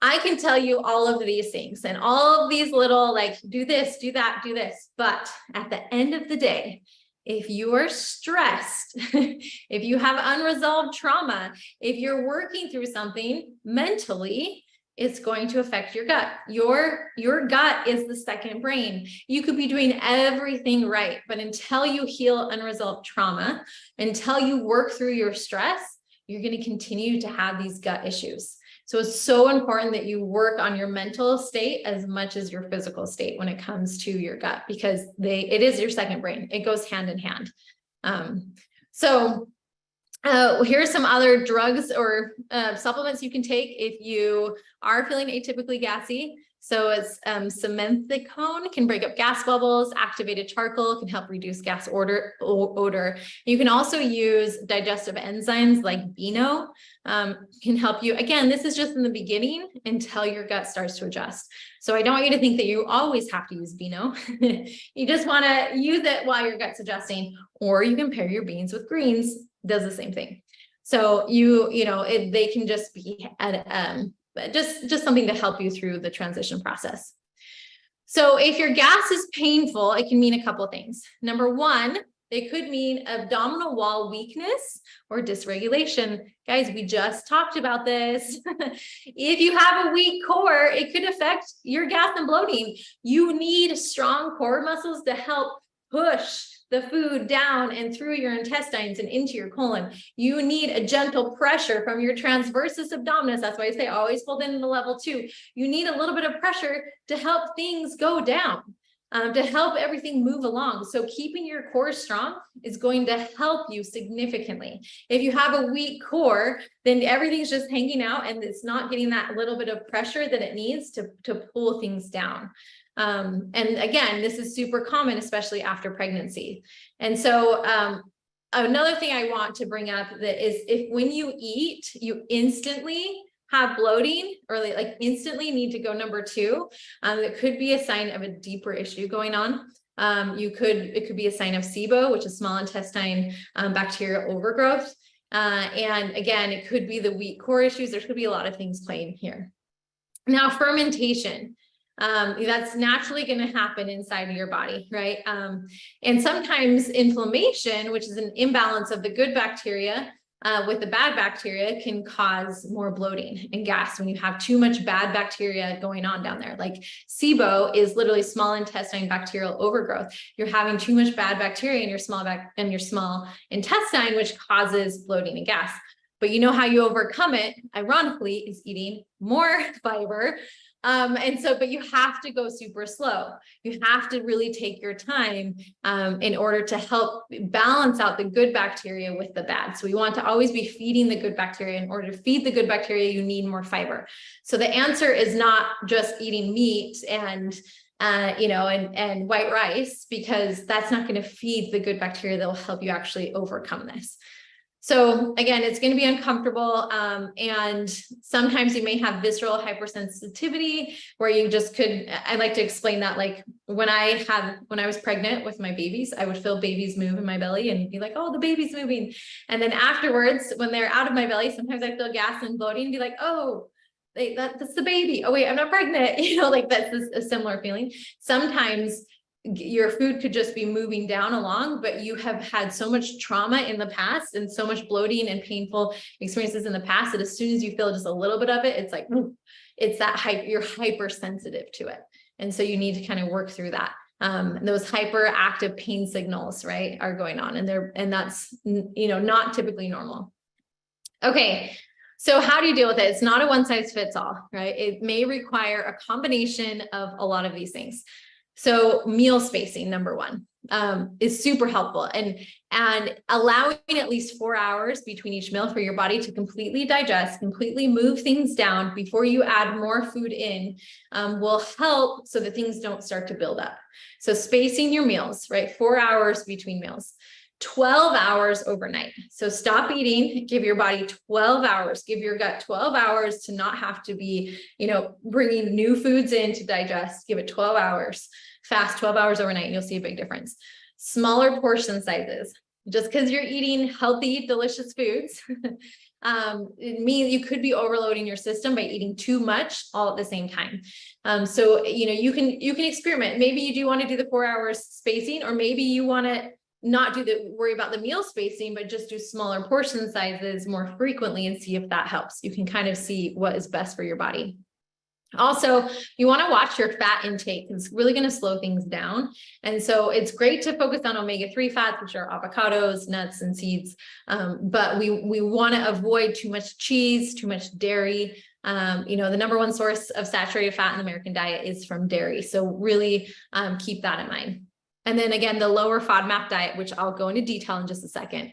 I can tell you all of these things and all of these little, do this, do that, do this. But at the end of the day, if you are stressed, if you have unresolved trauma, if you're working through something mentally, it's going to affect your gut. Your gut is the second brain. You could be doing everything right, but until you heal unresolved trauma, until you work through your stress, you're going to continue to have these gut issues. So it's so important that you work on your mental state as much as your physical state when it comes to your gut, because it is your second brain. It goes hand in hand. Here's some other drugs or supplements you can take if you are feeling atypically gassy. So it's simethicone can break up gas bubbles. Activated charcoal can help reduce gas odor. You can also use digestive enzymes like Beano can help you. Again, this is just in the beginning until your gut starts to adjust. So I don't want you to think that you always have to use Beano. You just want to use it while your gut's adjusting, or you can pair your beans with greens. Does the same thing. So they can just be at just something to help you through the transition process. So if your gas is painful, it can mean a couple of things. Number one, it could mean abdominal wall weakness or dysregulation. Guys, we just talked about this. If you have a weak core, it could affect your gas and bloating. You need strong core muscles to help push the food down and through your intestines and into your colon. You need a gentle pressure from your transversus abdominis. That's why I say always fold into level 2. You need a little bit of pressure to help things go down. to help everything move along. So keeping your core strong is going to help you significantly. If you have a weak core, then everything's just hanging out and it's not getting that little bit of pressure that it needs to pull things down. And again, this is super common, especially after pregnancy. And so another thing I want to bring up that is if when you eat, you instantly have bloating or like instantly need to go number 2, it could be a sign of a deeper issue going on. It could be a sign of SIBO, which is small intestine bacterial overgrowth. And again, it could be the weak core issues. There could be a lot of things playing here. Now, fermentation. That's naturally going to happen inside of your body, right? And sometimes inflammation, which is an imbalance of the good bacteria with the bad bacteria, can cause more bloating and gas when you have too much bad bacteria going on down there. Like SIBO is literally small intestine bacterial overgrowth. You're having too much bad bacteria in your small intestine, which causes bloating and gas. But you know how you overcome it, ironically, is eating more fiber. But you have to go super slow. You have to really take your time in order to help balance out the good bacteria with the bad. So we want to always be feeding the good bacteria. In order to feed the good bacteria, you need more fiber. So the answer is not just eating meat and white rice, because that's not going to feed the good bacteria that will help you actually overcome this. So again, it's going to be uncomfortable. And sometimes you may have visceral hypersensitivity where you just could, I like to explain that, like when I was pregnant with my babies, I would feel babies move in my belly and be like, oh, the baby's moving. And then afterwards, when they're out of my belly, sometimes I feel gas and bloating and be like, oh, that's the baby. Oh wait, I'm not pregnant. Like that's a similar feeling. Sometimes your food could just be moving down along, but you have had so much trauma in the past and so much bloating and painful experiences in the past that as soon as you feel just a little bit of it, it's like, it's that you're hypersensitive to it. And so you need to kind of work through that. Those hyperactive pain signals, right, are going on, and that's, not typically normal. Okay. So how do you deal with it? It's not a one size fits all, right? It may require a combination of a lot of these things. So meal spacing, number 1, is super helpful, and allowing at least 4 hours between each meal for your body to completely digest, completely move things down before you add more food in, will help so that things don't start to build up. So spacing your meals, right? 4 hours between meals. 12 hours overnight. So stop eating, give your body 12 hours, give your gut 12 hours to not have to be, bringing new foods in to digest. Give it 12 hours, fast 12 hours overnight, and you'll see a big difference. Smaller portion sizes. Just because you're eating healthy, delicious foods, it means you could be overloading your system by eating too much all at the same time. So, you can experiment. Maybe you do want to do the 4 hours spacing, or maybe you want to not worry about the meal spacing, but just do smaller portion sizes more frequently and see if that helps. You can kind of see what is best for your body. Also, you want to watch your fat intake. It's really going to slow things down. And so it's great to focus on omega-3 fats, which are avocados, nuts, and seeds. But we want to avoid too much cheese, too much dairy. The number 1 source of saturated fat in the American diet is from dairy. So really keep that in mind. And then again, the lower FODMAP diet, which I'll go into detail in just a second.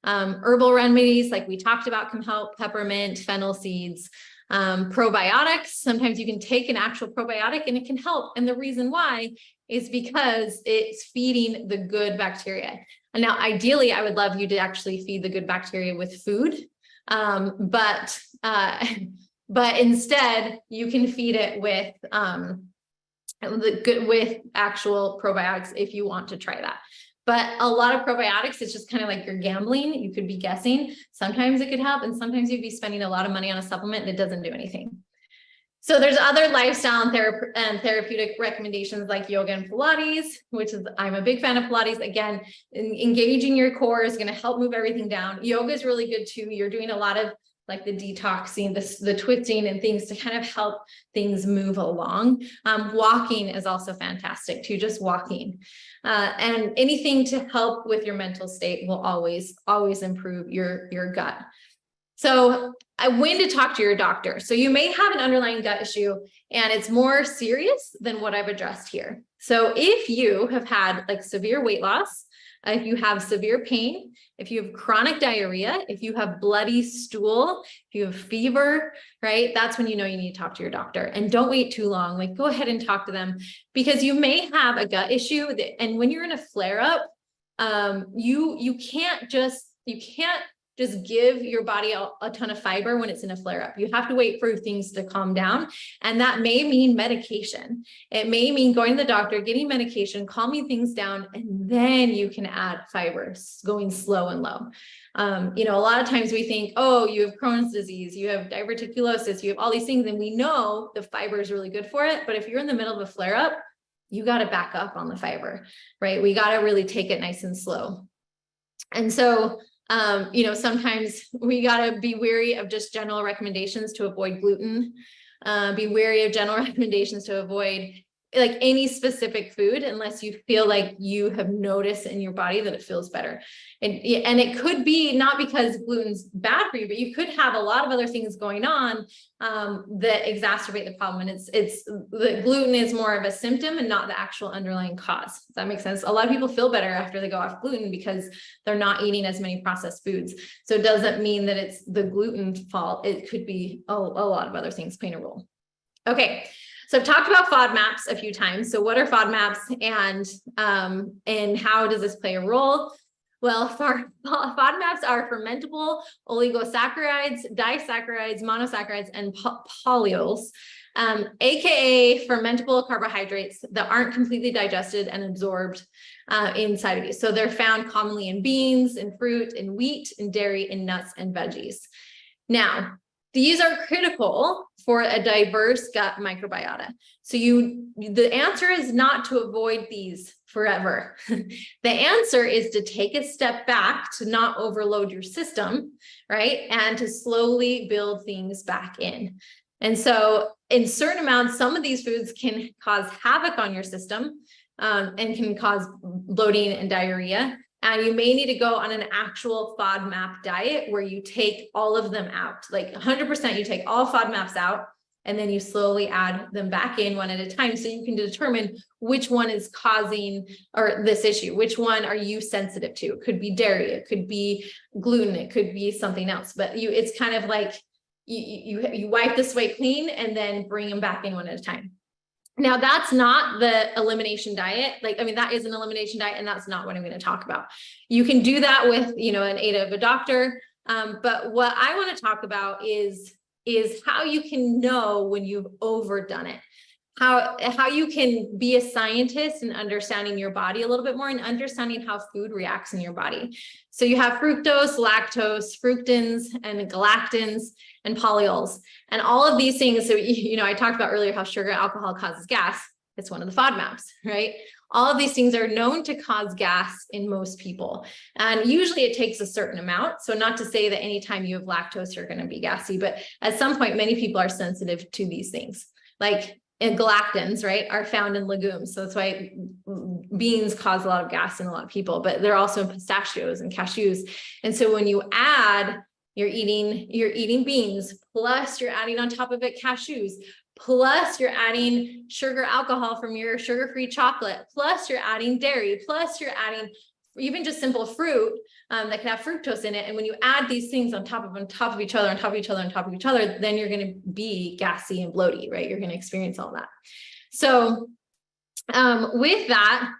Herbal remedies, like we talked about, can help: peppermint, fennel seeds, probiotics. Sometimes you can take an actual probiotic and it can help. And the reason why is because it's feeding the good bacteria. And now, ideally, I would love you to actually feed the good bacteria with food. But instead you can feed it with, with actual probiotics if you want to try that. But a lot of probiotics, it's just kind of like you're gambling. You could be guessing. Sometimes it could help, and sometimes you'd be spending a lot of money on a supplement that doesn't do anything. So there's other lifestyle and therapeutic recommendations like yoga and Pilates, which is, I'm a big fan of Pilates. Again, engaging your core is going to help move everything down. Yoga is really good too. You're doing a lot of like the detoxing, the twisting and things to kind of help things move along. Walking is also fantastic too, just walking. And anything to help with your mental state will always improve your gut. So when to talk to your doctor. So you may have an underlying gut issue and it's more serious than what I've addressed here. So if you have had like severe weight loss, if you have severe pain, if you have chronic diarrhea, if you have bloody stool, if you have fever, right? That's when you know you need to talk to your doctor, and don't wait too long. Like, go ahead and talk to them, because you may have a gut issue and when you're in a flare up, you can't just give your body a ton of fiber when it's in a flare up. You have to wait for things to calm down. And that may mean medication. It may mean going to the doctor, getting medication, calming things down, and then you can add fiber, going slow and low. A lot of times we think, oh, you have Crohn's disease, you have diverticulosis, you have all these things, and we know the fiber is really good for it. But if you're in the middle of a flare up, you got to back up on the fiber, right? We got to really take it nice and slow. And so, sometimes we got to be wary of just general recommendations to avoid gluten, be wary of general recommendations to avoid like any specific food, unless you feel like you have noticed in your body that it feels better. And it could be not because gluten's bad for you, but you could have a lot of other things going on that exacerbate the problem. And it's the gluten is more of a symptom and not the actual underlying cause. Does that make sense? A lot of people feel better after they go off gluten because they're not eating as many processed foods. So it doesn't mean that it's the gluten fault. It could be a lot of other things playing a role. Okay. So I've talked about FODMAPs a few times. So what are FODMAPs, and how does this play a role? Well, FODMAPs are fermentable oligosaccharides, disaccharides, monosaccharides, and polyols, aka fermentable carbohydrates that aren't completely digested and absorbed inside of you. So they're found commonly in beans, in fruit, in wheat, in dairy, in nuts, and veggies. Now, these are critical for a diverse gut microbiota. So the answer is not to avoid these forever. The answer is to take a step back, to not overload your system, right? And to slowly build things back in. And so in certain amounts, some of these foods can cause havoc on your system and can cause bloating and diarrhea. And you may need to go on an actual FODMAP diet where you take all of them out, like 100%, you take all FODMAPs out, and then you slowly add them back in one at a time. So you can determine which one is causing or this issue, which one are you sensitive to? It could be dairy, it could be gluten, it could be something else, but it's kind of like you wipe the slate clean and then bring them back in one at a time. Now, that's not the elimination diet. That is an elimination diet, and that's not what I'm going to talk about. You can do that with, an aid of a doctor. But what I want to talk about is how you can know when you've overdone it. How you can be a scientist in understanding your body a little bit more and understanding how food reacts in your body. So you have fructose, lactose, fructans, and galactans, and polyols, and all of these things. So, I talked about earlier how sugar alcohol causes gas. It's one of the FODMAPs, right? All of these things are known to cause gas in most people. And usually it takes a certain amount. So not to say that anytime you have lactose, you're going to be gassy, but at some point, many people are sensitive to these things. And galactans, right, are found in legumes. So that's why beans cause a lot of gas in a lot of people, but they're also in pistachios and cashews. And so when you add, you're eating beans, plus you're adding on top of it cashews, plus you're adding sugar alcohol from your sugar-free chocolate, plus you're adding dairy, plus you're adding even just simple fruit that can have fructose in it. And when you add these things on top of each other, then you're going to be gassy and bloaty, right? You're going to experience all that. So with that,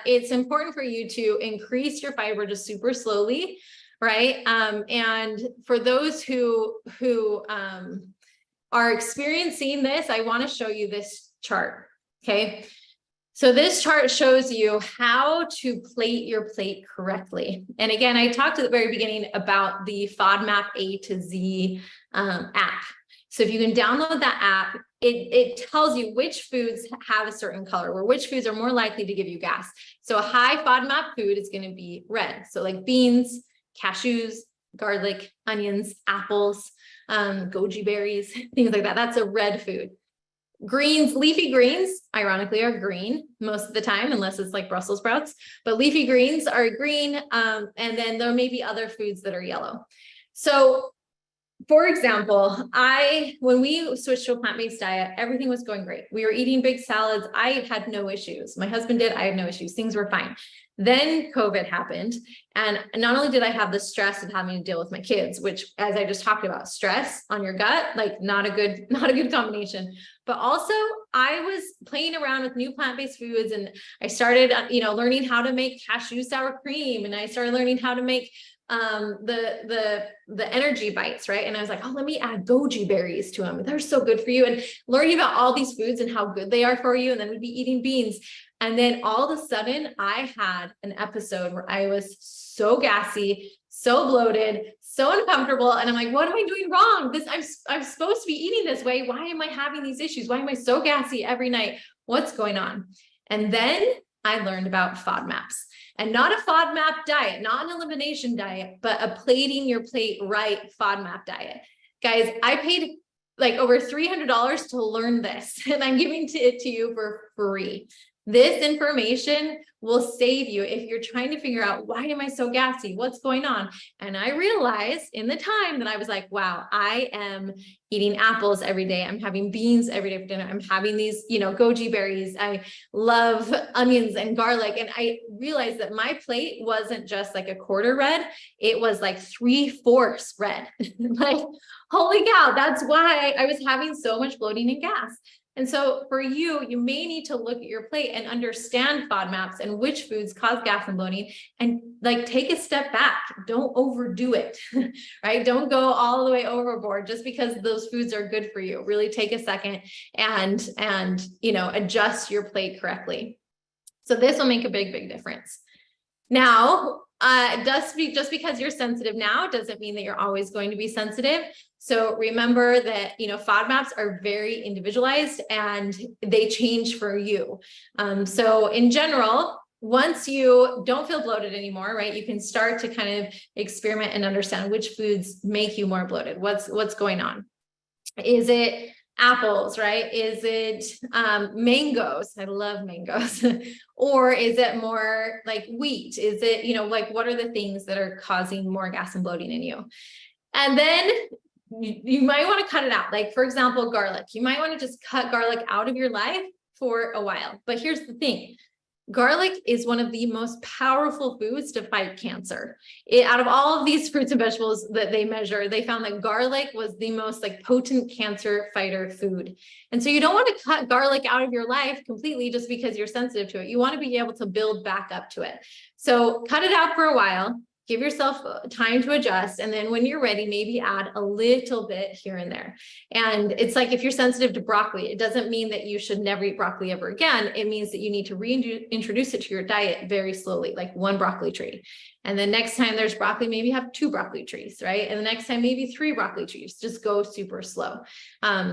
it's important for you to increase your fiber just super slowly, right? And for those who are experiencing this, I want to show you this chart, okay? So this chart shows you how to plate your plate correctly. And again, I talked at the very beginning about the FODMAP A to Z app. So if you can download that app, it tells you which foods have a certain color, or which foods are more likely to give you gas. So a high FODMAP food is going to be red. So like beans, cashews, garlic, onions, apples, goji berries, things like that. That's a red food. Greens, leafy greens, ironically, are green most of the time, unless it's like Brussels sprouts, but leafy greens are green. And then there may be other foods that are yellow. So for example, when we switched to a plant-based diet, everything was going great. We were eating big salads. I had no issues. My husband did. I had no issues. Things were fine. Then COVID happened. And not only did I have the stress of having to deal with my kids, which, as I just talked about, stress on your gut, like not a good combination, but also I was playing around with new plant-based foods, and I started, learning how to make cashew sour cream, and I started learning how to make the energy bites, right? And I was like, oh, let me add goji berries to them. They're so good for you. And learning about all these foods and how good they are for you. And then we'd be eating beans. And then all of a sudden I had an episode where I was so gassy, so bloated, so uncomfortable. And I'm like, what am I doing wrong? I'm supposed to be eating this way. Why am I having these issues? Why am I so gassy every night? What's going on? And then I learned about FODMAPs. And not a FODMAP diet, not an elimination diet, but a plating your plate right FODMAP diet. Guys, I paid like over $300 to learn this, and I'm giving it to you for free. This information will save you if you're trying to figure out, why am I so gassy? What's going on? And I realized in the time that I was like, wow, I am eating apples every day. I'm having beans every day for dinner. I'm having these, goji berries. I love onions and garlic. And I realized that my plate wasn't just like a quarter red. It was like 3/4 red. Like, holy cow, that's why I was having so much bloating and gas. And so for you, you may need to look at your plate and understand FODMAPs and which foods cause gas and bloating, and like take a step back. Don't overdo it, right? Don't go all the way overboard just because those foods are good for you. Really take a second and adjust your plate correctly. So this will make a big, big difference. Now, just because you're sensitive now doesn't mean that you're always going to be sensitive. So remember that, FODMAPs are very individualized and they change for you. So in general, once you don't feel bloated anymore, right, you can start to kind of experiment and understand which foods make you more bloated. What's going on? Is it apples, right? Is it mangoes? I love mangoes. Or is it more like wheat? Is it, what are the things that are causing more gas and bloating in you? And then you might want to cut it out. Like, for example, garlic. You might want to just cut garlic out of your life for a while. But here's the thing. Garlic is one of the most powerful foods to fight cancer. Out of all of these fruits and vegetables that they measure, they found that garlic was the most potent cancer fighter food. And so you don't want to cut garlic out of your life completely just because you're sensitive to it. You want to be able to build back up to it. So cut it out for a while. Give yourself time to adjust. And then when you're ready, maybe add a little bit here and there. And it's like, if you're sensitive to broccoli, it doesn't mean that you should never eat broccoli ever again. It means that you need to reintroduce it to your diet very slowly, like 1 broccoli tree. And then next time there's broccoli, maybe have 2 broccoli trees, right? And the next time, maybe 3 broccoli trees. Just go super slow.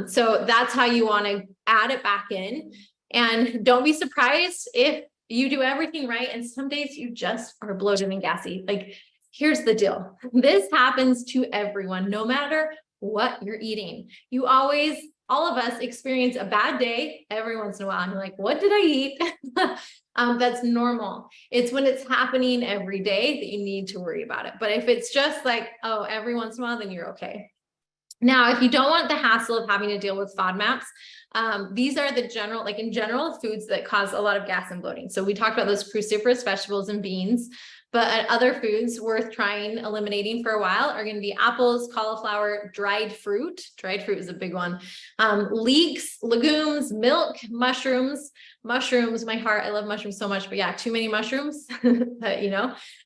So that's how you want to add it back in. And don't be surprised if you do everything right, and some days you just are bloated and gassy. Like, here's the deal. This happens to everyone, no matter what you're eating. All of us experience a bad day every once in a while. And you're like, what did I eat? That's normal. It's when it's happening every day that you need to worry about it. But if it's just like, oh, every once in a while, then you're okay. Now, if you don't want the hassle of having to deal with FODMAPs, these are the general foods that cause a lot of gas and bloating. So we talked about those cruciferous vegetables and beans, but other foods worth trying eliminating for a while are going to be apples, cauliflower, dried fruit. Dried fruit is a big one. Leeks, legumes, milk, mushrooms, my heart. I love mushrooms so much, but yeah, too many mushrooms,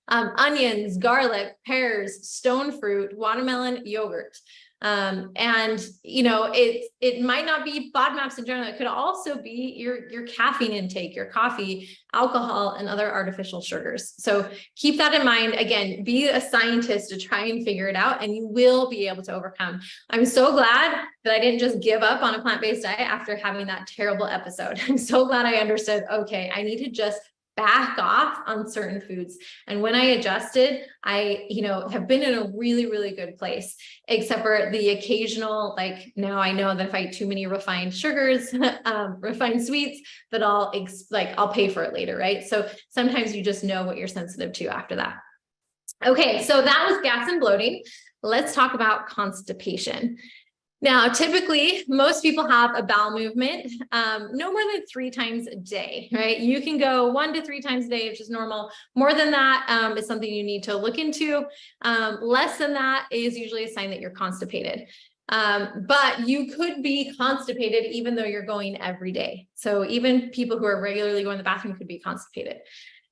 onions, garlic, pears, stone fruit, watermelon, yogurt. It might not be FODMAPs in general. It could also be your caffeine intake, your coffee, alcohol, and other artificial sugars. So keep that in mind. Again, be a scientist to try and figure it out, and you will be able to overcome. I'm so glad that I didn't just give up on a plant-based diet after having that terrible episode. I'm so glad I understood, okay, I need to just back off on certain foods. And when I adjusted, I, have been in a really, really good place, except for the occasional, now I know that if I eat too many refined sugars, refined sweets, that I'll pay for it later, right? So sometimes you just know what you're sensitive to after that. Okay, so that was gas and bloating. let's talk about constipation. Now, typically, most people have a bowel movement no more than 3 times a day, right? You can go 1 to 3 times a day, which is normal. More than that is something you need to look into. Less than that is usually a sign that you're constipated. But you could be constipated even though you're going every day. So even people who are regularly going to the bathroom could be constipated.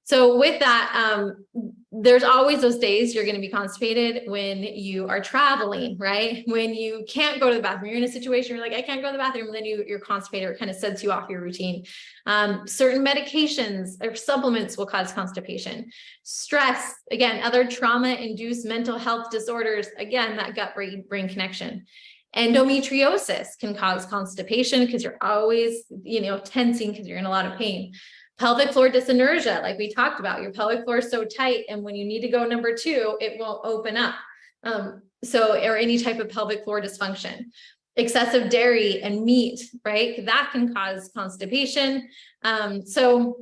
So with that, there's always those days you're going to be constipated when you are traveling, right? When you can't go to the bathroom, you're in a situation where you're like, I can't go to the bathroom, and then you're constipated, or it kind of sets you off your routine. Certain medications or supplements will cause constipation. Stress, again, other trauma-induced mental health disorders, again, that gut-brain connection. Endometriosis can cause constipation because you're always, tensing because you're in a lot of pain. Pelvic floor dyssynergia, like we talked about, your pelvic floor is so tight, and when you need to go number 2, it won't open up. Or any type of pelvic floor dysfunction. Excessive dairy and meat, right? That can cause constipation. So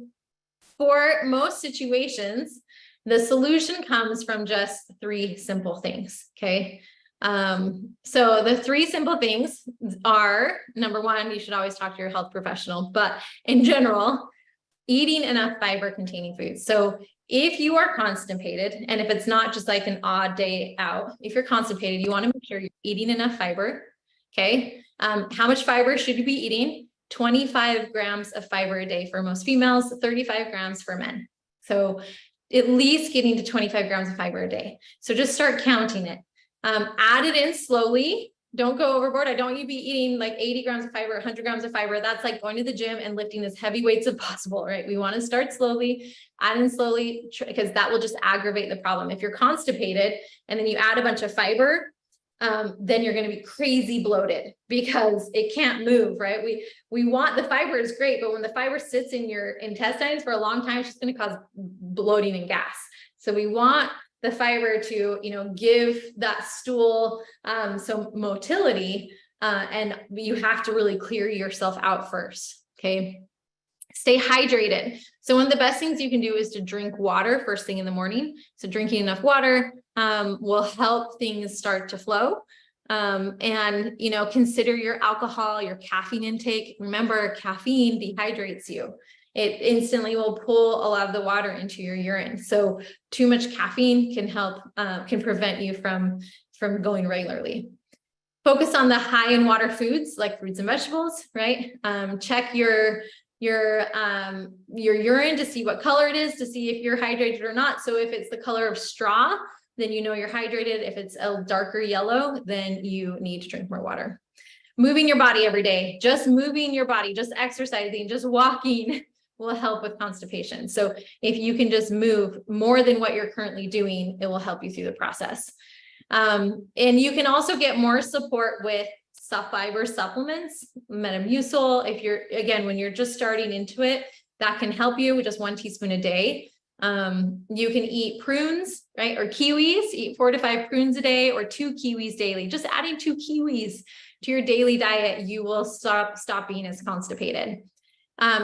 for most situations, the solution comes from just 3 simple things, okay? So the 3 simple things are, number 1, you should always talk to your health professional, but in general, eating enough fiber containing foods. So if you are constipated, and if it's not just like an odd day out, if you're constipated, you want to make sure you're eating enough fiber. Okay. How much fiber should you be eating? 25 grams of fiber a day for most females, 35 grams for men. So at least getting to 25 grams of fiber a day. So just start counting it. Add it in slowly. Don't go overboard. I don't want you to be eating like 80 grams of fiber, 100 grams of fiber. That's like going to the gym and lifting as heavy weights as possible, right? We want to start slowly, add in slowly, because that will just aggravate the problem. If you're constipated and then you add a bunch of fiber, then you're going to be crazy bloated because it can't move, right? We want, the fiber is great, but when the fiber sits in your intestines for a long time, it's just going to cause bloating and gas. So we want the fiber to, give that stool some motility, and you have to really clear yourself out first. Okay. Stay hydrated. So one of the best things you can do is to drink water first thing in the morning. So drinking enough water will help things start to flow. And, consider your alcohol, your caffeine intake. Remember, caffeine dehydrates you. It instantly will pull a lot of the water into your urine. So too much caffeine can prevent you from going regularly. Focus on the high in water foods like fruits and vegetables, right? Check your urine to see what color it is, to see if you're hydrated or not. So if it's the color of straw, then you're hydrated. If it's a darker yellow, then you need to drink more water. Moving your body every day, just moving your body, just exercising, just walking will help with constipation. So if you can just move more than what you're currently doing, it will help you through the process. And you can also get more support with fiber supplements, Metamucil. When you're just starting into it, that can help you with just 1 teaspoon a day. You can eat prunes, right? Or kiwis, eat 4 to 5 prunes a day, or 2 kiwis daily. Just adding 2 kiwis to your daily diet, you will stop being as constipated.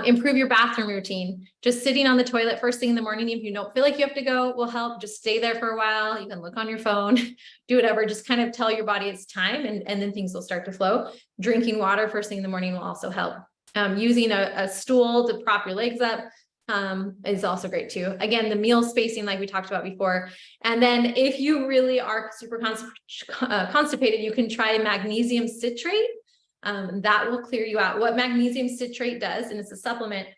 Improve your bathroom routine. Just sitting on the toilet first thing in the morning, if you don't feel like you have to go, will help. Just stay there for a while. You can look on your phone, do whatever, just kind of tell your body it's time, and then things will start to flow. Drinking water first thing in the morning will also help. Using a stool to prop your legs up is also great too. Again, the meal spacing, like we talked about before. And then if you really are super constipated, you can try magnesium citrate. That will clear you out. What magnesium citrate does, and it's a supplement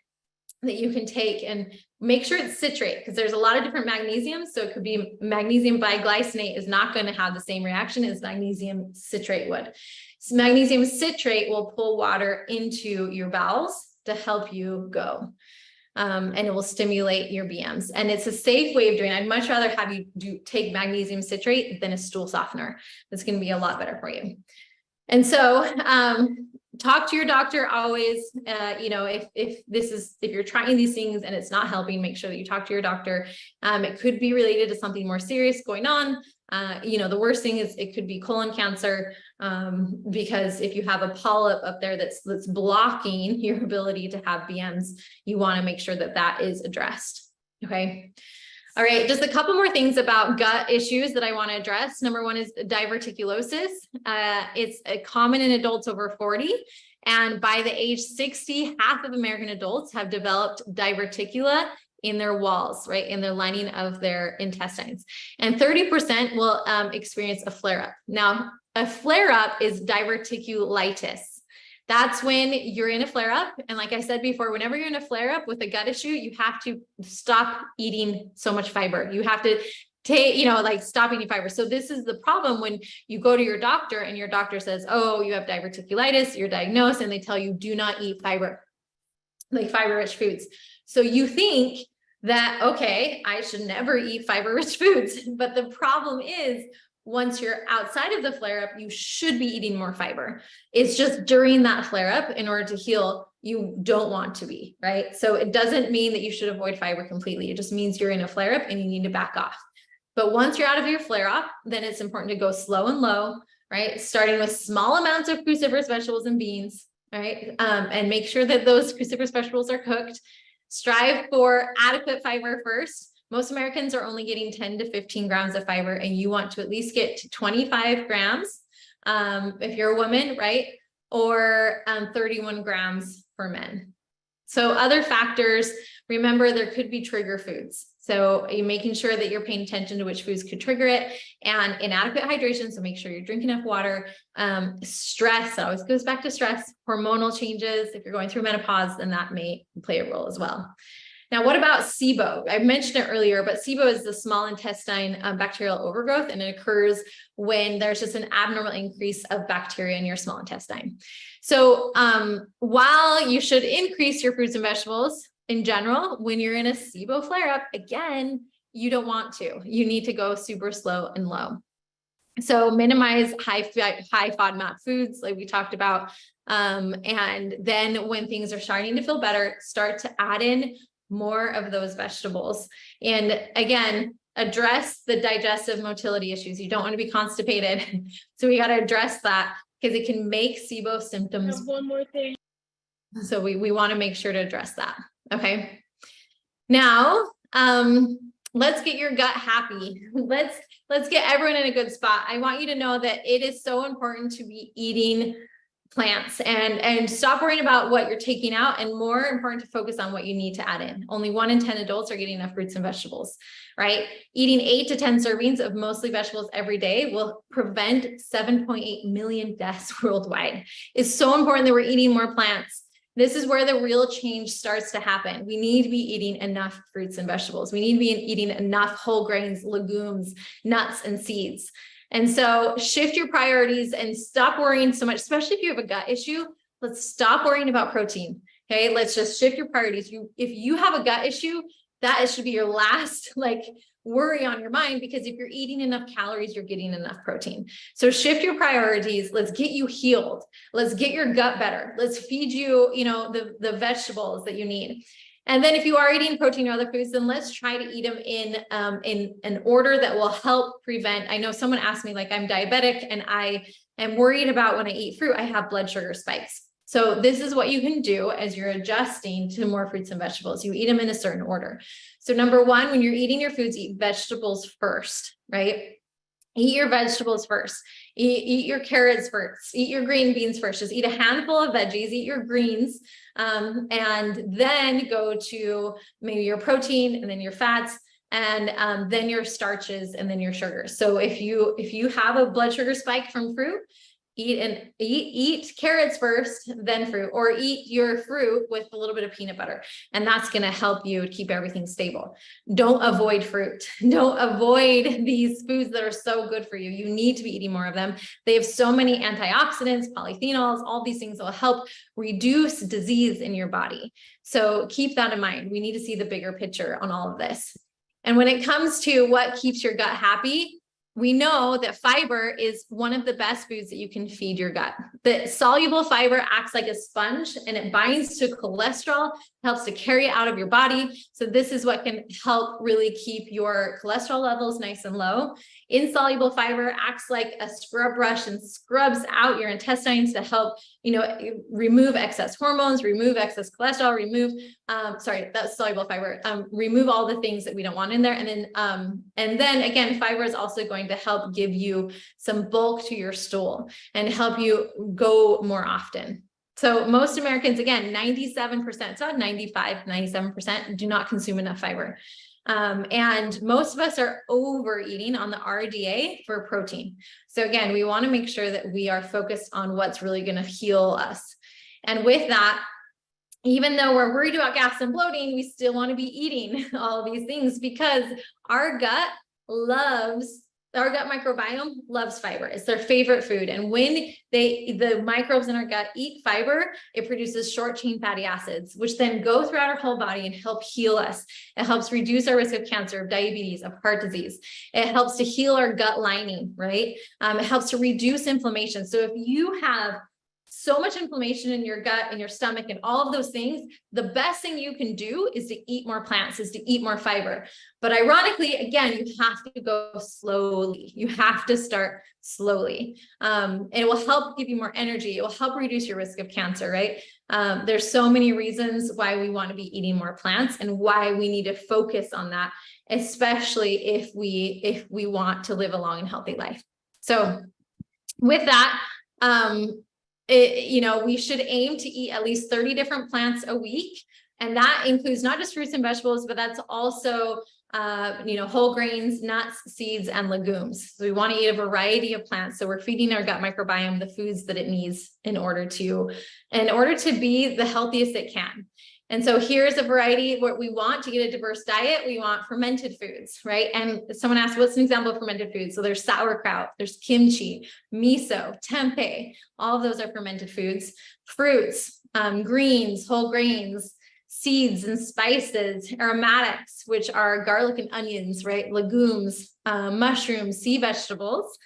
that you can take, and make sure it's citrate, because there's a lot of different magnesiums. So it could be magnesium biglycinate is not going to have the same reaction as magnesium citrate would. So magnesium citrate will pull water into your bowels to help you go. And it will stimulate your BMs. And it's a safe way of doing it. I'd much rather have you take magnesium citrate than a stool softener. That's going to be a lot better for you. And so, talk to your doctor always. If you're trying these things and it's not helping, make sure that you talk to your doctor. It could be related to something more serious going on. The worst thing is it could be colon cancer, because if you have a polyp up there that's blocking your ability to have BMs, you want to make sure that is addressed. Okay. All right, just a couple more things about gut issues that I want to address. Number one is diverticulosis. It's common in adults over 40. And by the age 60, half of American adults have developed diverticula in their walls, right? In the lining of their intestines. And 30% will experience a flare-up. Now, a flare-up is diverticulitis. That's when you're in a flare-up. And like I said before, whenever you're in a flare-up with a gut issue, you have to stop eating so much fiber. You have to take, like stop eating fiber. So this is the problem when you go to your doctor and your doctor says, oh, you have diverticulitis, you're diagnosed, and they tell you do not eat fiber, like fiber-rich foods. So you think that, okay, I should never eat fiber-rich foods. But the problem is, once you're outside of the flare-up, you should be eating more fiber. It's just during that flare-up, in order to heal, you don't want to be, right? So it doesn't mean that you should avoid fiber completely. It just means you're in a flare-up and you need to back off. But once you're out of your flare-up, then it's important to go slow and low, right? Starting with small amounts of cruciferous vegetables and beans, right? And make sure that those cruciferous vegetables are cooked. Strive for adequate fiber first. Most Americans are only getting 10 to 15 grams of fiber, and you want to at least get to 25 grams if you're a woman, right? Or 31 grams for men. So other factors, remember there could be trigger foods. So you're making sure that you're paying attention to which foods could trigger it, and inadequate hydration. So make sure you're drinking enough water. Stress, it always goes back to stress. Hormonal changes, if you're going through menopause, then that may play a role as well. Now, what about SIBO? I mentioned it earlier, but SIBO is the small intestine bacterial overgrowth, and it occurs when there's just an abnormal increase of bacteria in your small intestine. So while you should increase your fruits and vegetables in general, when you're in a SIBO flare-up, again, you don't want to. You need to go super slow and low. So minimize high FODMAP foods, like we talked about. And then when things are starting to feel better, start to add in more of those vegetables. And again, address the digestive motility issues. You don't want to be constipated. So we got to address that because it can make SIBO symptoms. I have one more thing. So we want to make sure to address that. Okay. Now, let's get your gut happy. Let's get everyone in a good spot. I want you to know that it is so important to be eating plants and stop worrying about what you're taking out, and more important to focus on what you need to add in. Only 1 in 10 adults are getting enough fruits and vegetables, right? Eating 8 to 10 servings of mostly vegetables every day will prevent 7.8 million deaths worldwide. It's so important that we're eating more plants. This is where the real change starts to happen. We need to be eating enough fruits and vegetables. We need to be eating enough whole grains, legumes, nuts, and seeds. And so shift your priorities and stop worrying so much, especially if you have a gut issue. Let's stop worrying about protein. Okay. Let's just shift your priorities. If you have a gut issue, that should be your last worry on your mind, because if you're eating enough calories, you're getting enough protein. So shift your priorities. Let's get you healed. Let's get your gut better. Let's feed you, the vegetables that you need. And then if you are eating protein or other foods, then let's try to eat them in an order that will help prevent. I know someone asked me, I'm diabetic and I am worried about when I eat fruit, I have blood sugar spikes. So this is what you can do as you're adjusting to more fruits and vegetables. You eat them in a certain order. So number one, when you're eating your foods, eat vegetables first, right? Eat your vegetables first. Eat your carrots first. Eat your green beans first. Just eat a handful of veggies, eat your greens, and then go to maybe your protein and then your fats, and then your starches and then your sugars. So if you have a blood sugar spike from fruit, eat carrots first, then fruit, or eat your fruit with a little bit of peanut butter. And that's going to help you keep everything stable. Don't avoid fruit. Don't avoid these foods that are so good for you. You need to be eating more of them. They have so many antioxidants, polyphenols, all these things that will help reduce disease in your body. So keep that in mind. We need to see the bigger picture on all of this. And when it comes to what keeps your gut happy, we know that fiber is one of the best foods that you can feed your gut. The soluble fiber acts like a sponge and it binds to cholesterol, helps to carry it out of your body. So this is what can help really keep your cholesterol levels nice and low. Insoluble fiber acts like a scrub brush and scrubs out your intestines to help, remove excess hormones, remove excess cholesterol, that's soluble fiber, remove all the things that we don't want in there. And then again, fiber is also going to help give you some bulk to your stool and help you go more often. So most Americans, again, 97%, it's about 95, 97% do not consume enough fiber. And most of us are overeating on the RDA for protein. So again, we want to make sure that we are focused on what's really going to heal us. And with that, even though we're worried about gas and bloating, we still want to be eating all of these things because our gut microbiome loves fiber. It's their favorite food. And when the microbes in our gut eat fiber, it produces short chain fatty acids, which then go throughout our whole body and help heal us. It helps reduce our risk of cancer, of diabetes, of heart disease. It helps to heal our gut lining, right? It helps to reduce inflammation. So if you have so much inflammation in your gut and your stomach and all of those things, the best thing you can do is to eat more plants, is to eat more fiber. But ironically, again, you have to go slowly. You have to start slowly. It will help give you more energy. It will help reduce your risk of cancer, right? There's so many reasons why we want to be eating more plants and why we need to focus on that, especially if we want to live a long and healthy life. So with that, we should aim to eat at least 30 different plants a week. And that includes not just fruits and vegetables, but that's also, whole grains, nuts, seeds, and legumes. So we want to eat a variety of plants. So we're feeding our gut microbiome the foods that it needs in order to be the healthiest it can. And so here's a variety. What we want to get a diverse diet, we want fermented foods, right? And someone asked, what's an example of fermented foods? So there's sauerkraut, there's kimchi, miso, tempeh, all of those are fermented foods. Fruits, greens, whole grains, seeds and spices, aromatics, which are garlic and onions, right? Legumes, mushrooms, sea vegetables,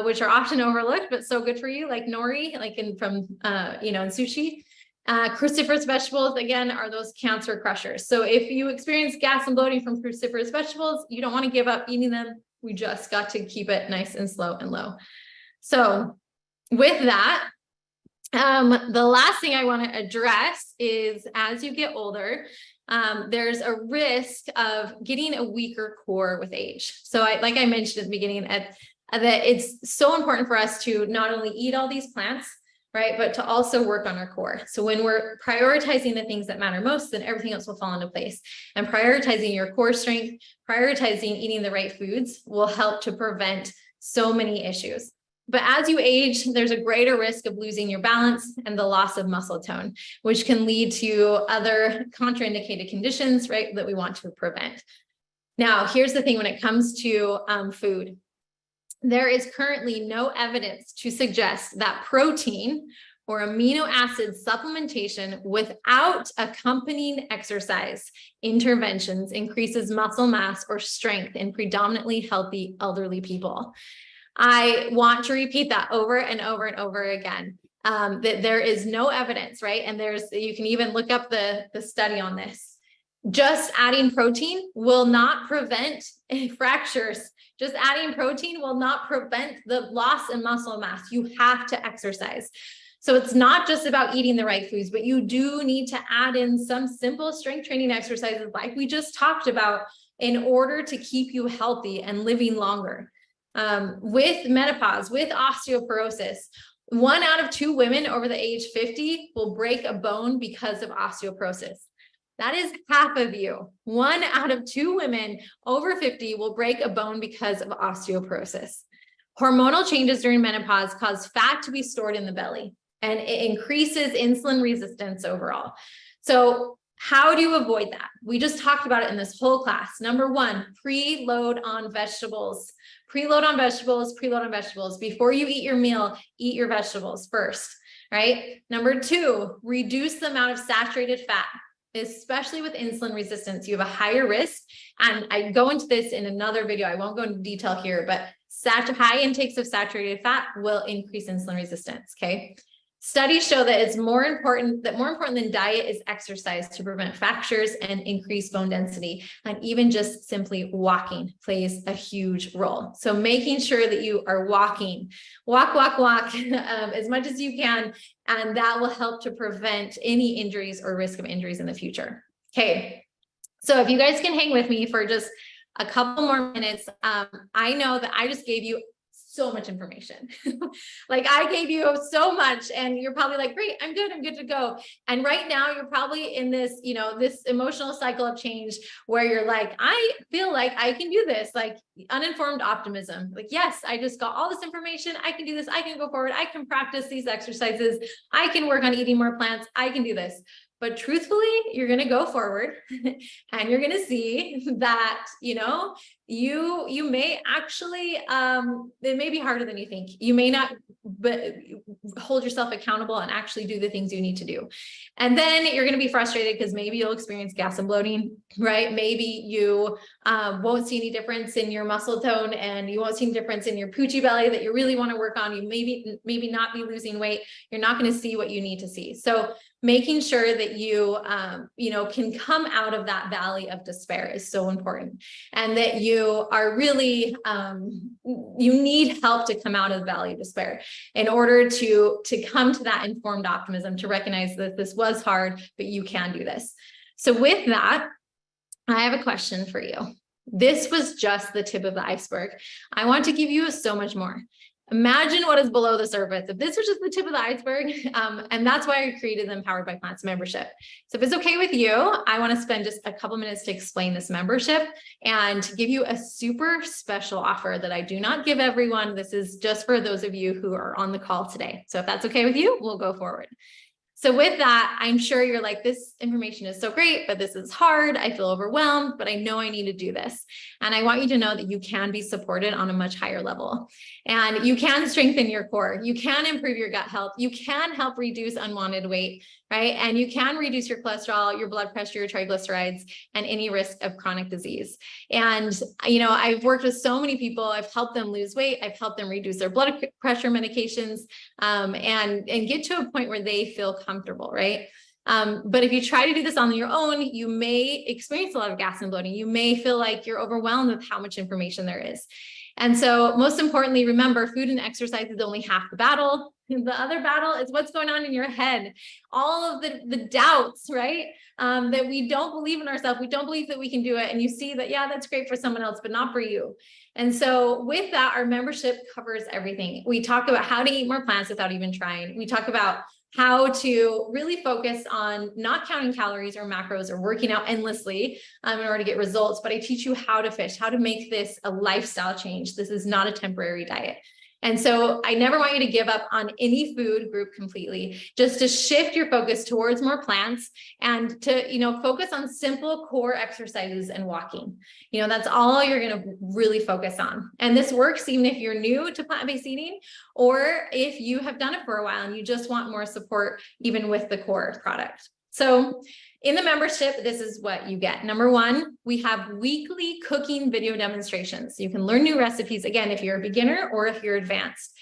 which are often overlooked, but so good for you, like nori, like in sushi. Cruciferous vegetables, again, are those cancer crushers. So if you experience gas and bloating from cruciferous vegetables, you don't want to give up eating them. We just got to keep it nice and slow and low. So with that, the last thing I want to address is as you get older, there's a risk of getting a weaker core with age. So like I mentioned at the beginning, that it's so important for us to not only eat all these plants, right, but to also work on our core. So when we're prioritizing the things that matter most, then everything else will fall into place. And prioritizing your core strength, prioritizing eating the right foods will help to prevent so many issues. But as you age, there's a greater risk of losing your balance and the loss of muscle tone, which can lead to other contraindicated conditions, right, that we want to prevent. Now, here's the thing when it comes to food. There is currently no evidence to suggest that protein or amino acid supplementation without accompanying exercise interventions increases muscle mass or strength in predominantly healthy elderly people. I want to repeat that over and over and over again, that there is no evidence, right? And you can even look up the study on this. Just adding protein will not prevent fractures. Just adding protein will not prevent the loss in muscle mass. You have to exercise. So it's not just about eating the right foods, but you do need to add in some simple strength training exercises like we just talked about in order to keep you healthy and living longer. With menopause, with osteoporosis, 1 out of 2 women over the age 50 will break a bone because of osteoporosis. That is half of you. 1 out of 2 women over 50 will break a bone because of osteoporosis. Hormonal changes during menopause cause fat to be stored in the belly, and it increases insulin resistance overall. So how do you avoid that? We just talked about it in this whole class. Number 1, preload on vegetables. Preload on vegetables, preload on vegetables. Before you eat your meal, eat your vegetables first, right? Number 2, reduce the amount of saturated fat. Especially with insulin resistance, you have a higher risk. And I go into this in another video. I won't go into detail here, but high intakes of saturated fat will increase insulin resistance. Okay. Studies show that it's more important than diet is exercise to prevent fractures and increase bone density. And even just simply walking plays a huge role. So making sure that you are walking, walk as much as you can. And that will help to prevent any injuries or risk of injuries in the future. Okay. So if you guys can hang with me for just a couple more minutes, I know that I just gave you so much information. Like I gave you so much and you're probably like, great, I'm good to go. And right now you're probably in this, this emotional cycle of change where you're like, I feel like I can do this, like uninformed optimism. Like, yes, I just got all this information. I can do this. I can go forward. I can practice these exercises. I can work on eating more plants. I can do this. But truthfully, you're going to go forward and you're going to see that, you may actually, it may be harder than you think. You may not hold yourself accountable and actually do the things you need to do. And then you're going to be frustrated because maybe you'll experience gas and bloating, right? Maybe you won't see any difference in your muscle tone and you won't see any difference in your poochie belly that you really want to work on. You maybe not be losing weight. You're not going to see what you need to see. So making sure that you, can come out of that valley of despair is so important. And that you are really, you need help to come out of the valley of despair in order to come to that informed optimism, to recognize that this was hard, but you can do this. So with that, I have a question for you. This was just the tip of the iceberg. I want to give you so much more. Imagine what is below the surface. If this was just the tip of the iceberg, and that's why I created the Empowered by Plants membership. So if it's okay with you, I want to spend just a couple minutes to explain this membership and to give you a super special offer that I do not give everyone. This is just for those of you who are on the call today. So if that's okay with you, we'll go forward. So with that, I'm sure you're like, this information is so great, but this is hard. I feel overwhelmed, but I know I need to do this. And I want you to know that you can be supported on a much higher level. And you can strengthen your core. You can improve your gut health. You can help reduce unwanted weight, right? And you can reduce your cholesterol, your blood pressure, your triglycerides, and any risk of chronic disease. And, I've worked with so many people. I've helped them lose weight. I've helped them reduce their blood pressure medications, and get to a point where they feel comfortable, right? But if you try to do this on your own, you may experience a lot of gas and bloating. You may feel like you're overwhelmed with how much information there is. And so most importantly, remember, food and exercise is only half the battle. The other battle is what's going on in your head. All of the doubts, right? That we don't believe in ourselves. We don't believe that we can do it. And you see that, yeah, that's great for someone else, but not for you. And so with that, our membership covers everything. We talk about how to eat more plants without even trying. We talk about how to really focus on not counting calories or macros or working out endlessly in order to get results. But I teach you how to fish, how to make this a lifestyle change. This is not a temporary diet. And so I never want you to give up on any food group completely, just to shift your focus towards more plants and to, focus on simple core exercises and walking. That's all you're going to really focus on. And this works even if you're new to plant-based eating, or if you have done it for a while and you just want more support, even with the core product. So in the membership, this is what you get. Number one, we have weekly cooking video demonstrations. You can learn new recipes, again, if you're a beginner or if you're advanced.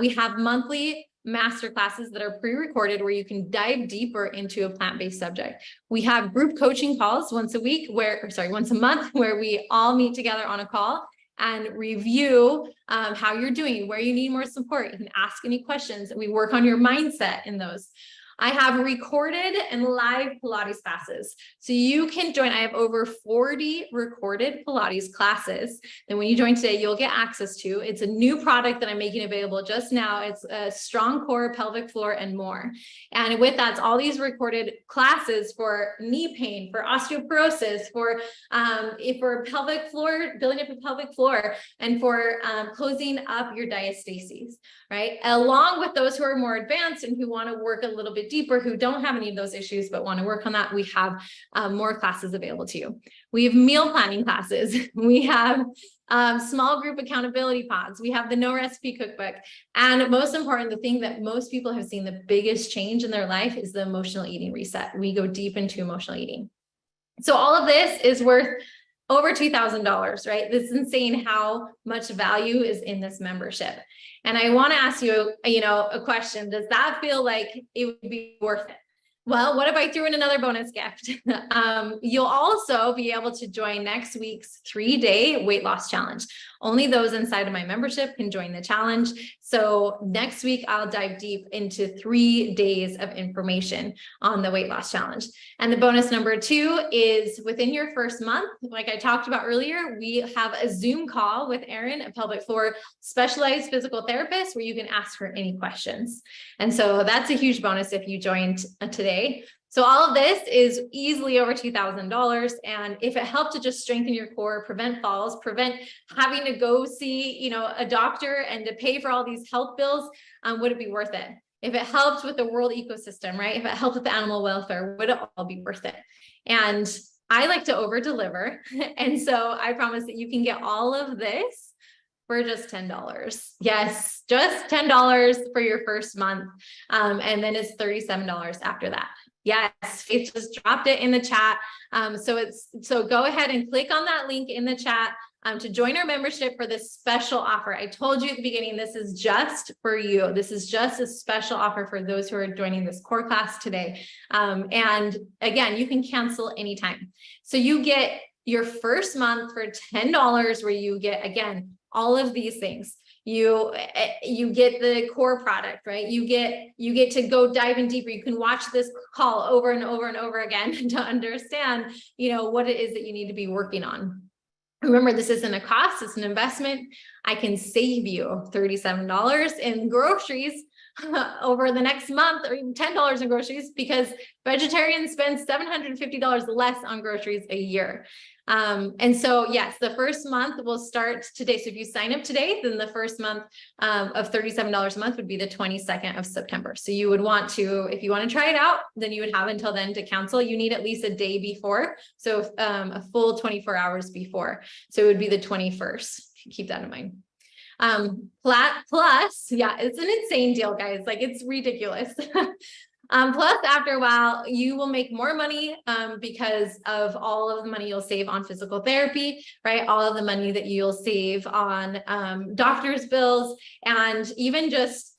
We have monthly master classes that are pre-recorded where you can dive deeper into a plant-based subject. We have group coaching calls once a month, where we all meet together on a call and review how you're doing, where you need more support. You can ask any questions. We work on your mindset in those. I have recorded and live Pilates classes. So you can join. I have over 40 recorded Pilates classes that when you join today, you'll get access to. It's a new product that I'm making available just now. It's a strong core, pelvic floor, and more. And with that, it's all these recorded classes for knee pain, for osteoporosis, for pelvic floor, building up a pelvic floor, and for closing up your diastases, right? Along with those who are more advanced and who want to work a little bit deeper, who don't have any of those issues but want to work on that, we have more classes available to you. We have meal planning classes. We have small group accountability pods. We have the No Recipe Cookbook. And most important, the thing that most people have seen the biggest change in their life is the emotional eating reset. We go deep into emotional eating. So all of this is worth over $2,000, right? This is insane how much value is in this membership. And I want to ask you, a question. Does that feel like it would be worth it? Well, what if I threw in another bonus gift? You'll also be able to join next week's 3-day weight loss challenge. Only those inside of my membership can join the challenge. So next week, I'll dive deep into 3 days of information on the weight loss challenge. And the bonus number 2 is within your first month, like I talked about earlier, we have a Zoom call with Erin, a pelvic floor specialized physical therapist, where you can ask her any questions. And so that's a huge bonus if you joined today. So all of this is easily over $2,000. And if it helped to just strengthen your core, prevent falls, prevent having to go see, a doctor and to pay for all these health bills, would it be worth it? If it helped with the world ecosystem, right? If it helped with the animal welfare, would it all be worth it? And I like to over deliver. And so I promise that you can get all of this for just $10. Yes, just $10 for your first month. And then it's $37 after that. Yes, Faith just dropped it in the chat. So go ahead and click on that link in the chat to join our membership for this special offer. I told you at the beginning, this is just for you. This is just a special offer for those who are joining this core class today. And again, you can cancel anytime. So you get your first month for $10, where you get, again, all of these things. You get the core product, right? You get to go diving deeper. You can watch this call over and over and over again to understand, what it is that you need to be working on. Remember, this isn't a cost, it's an investment. I can save you $37 in groceries over the next month, or even $10 in groceries, because vegetarians spend $750 less on groceries a year. And so, yes, the first month will start today. So if you sign up today, then the first month of $37 a month would be the 22nd of September. So you would want to, if you want to try it out, then you would have until then to cancel. You need at least a day before. So a full 24 hours before. So it would be the 21st. Keep that in mind. Plus, yeah, it's an insane deal, guys. Like, it's ridiculous. Plus, after a while, you will make more money because of all of the money you'll save on physical therapy, right? All of the money that you'll save on doctor's bills, and even just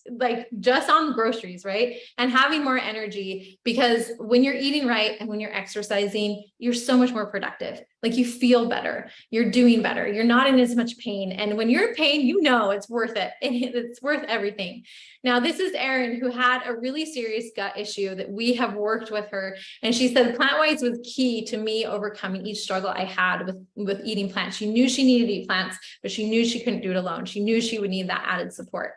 on groceries, right? And having more energy, because when you're eating right and when you're exercising, you're so much more productive. Like, you feel better, you're doing better, you're not in as much pain. And when you're in pain, it's worth it. It's worth everything. Now, this is Erin, who had a really serious gut issue that we have worked with her. And she said plant-wise was key to me overcoming each struggle I had with eating plants. She knew she needed to eat plants, but she knew she couldn't do it alone. She knew she would need that added support.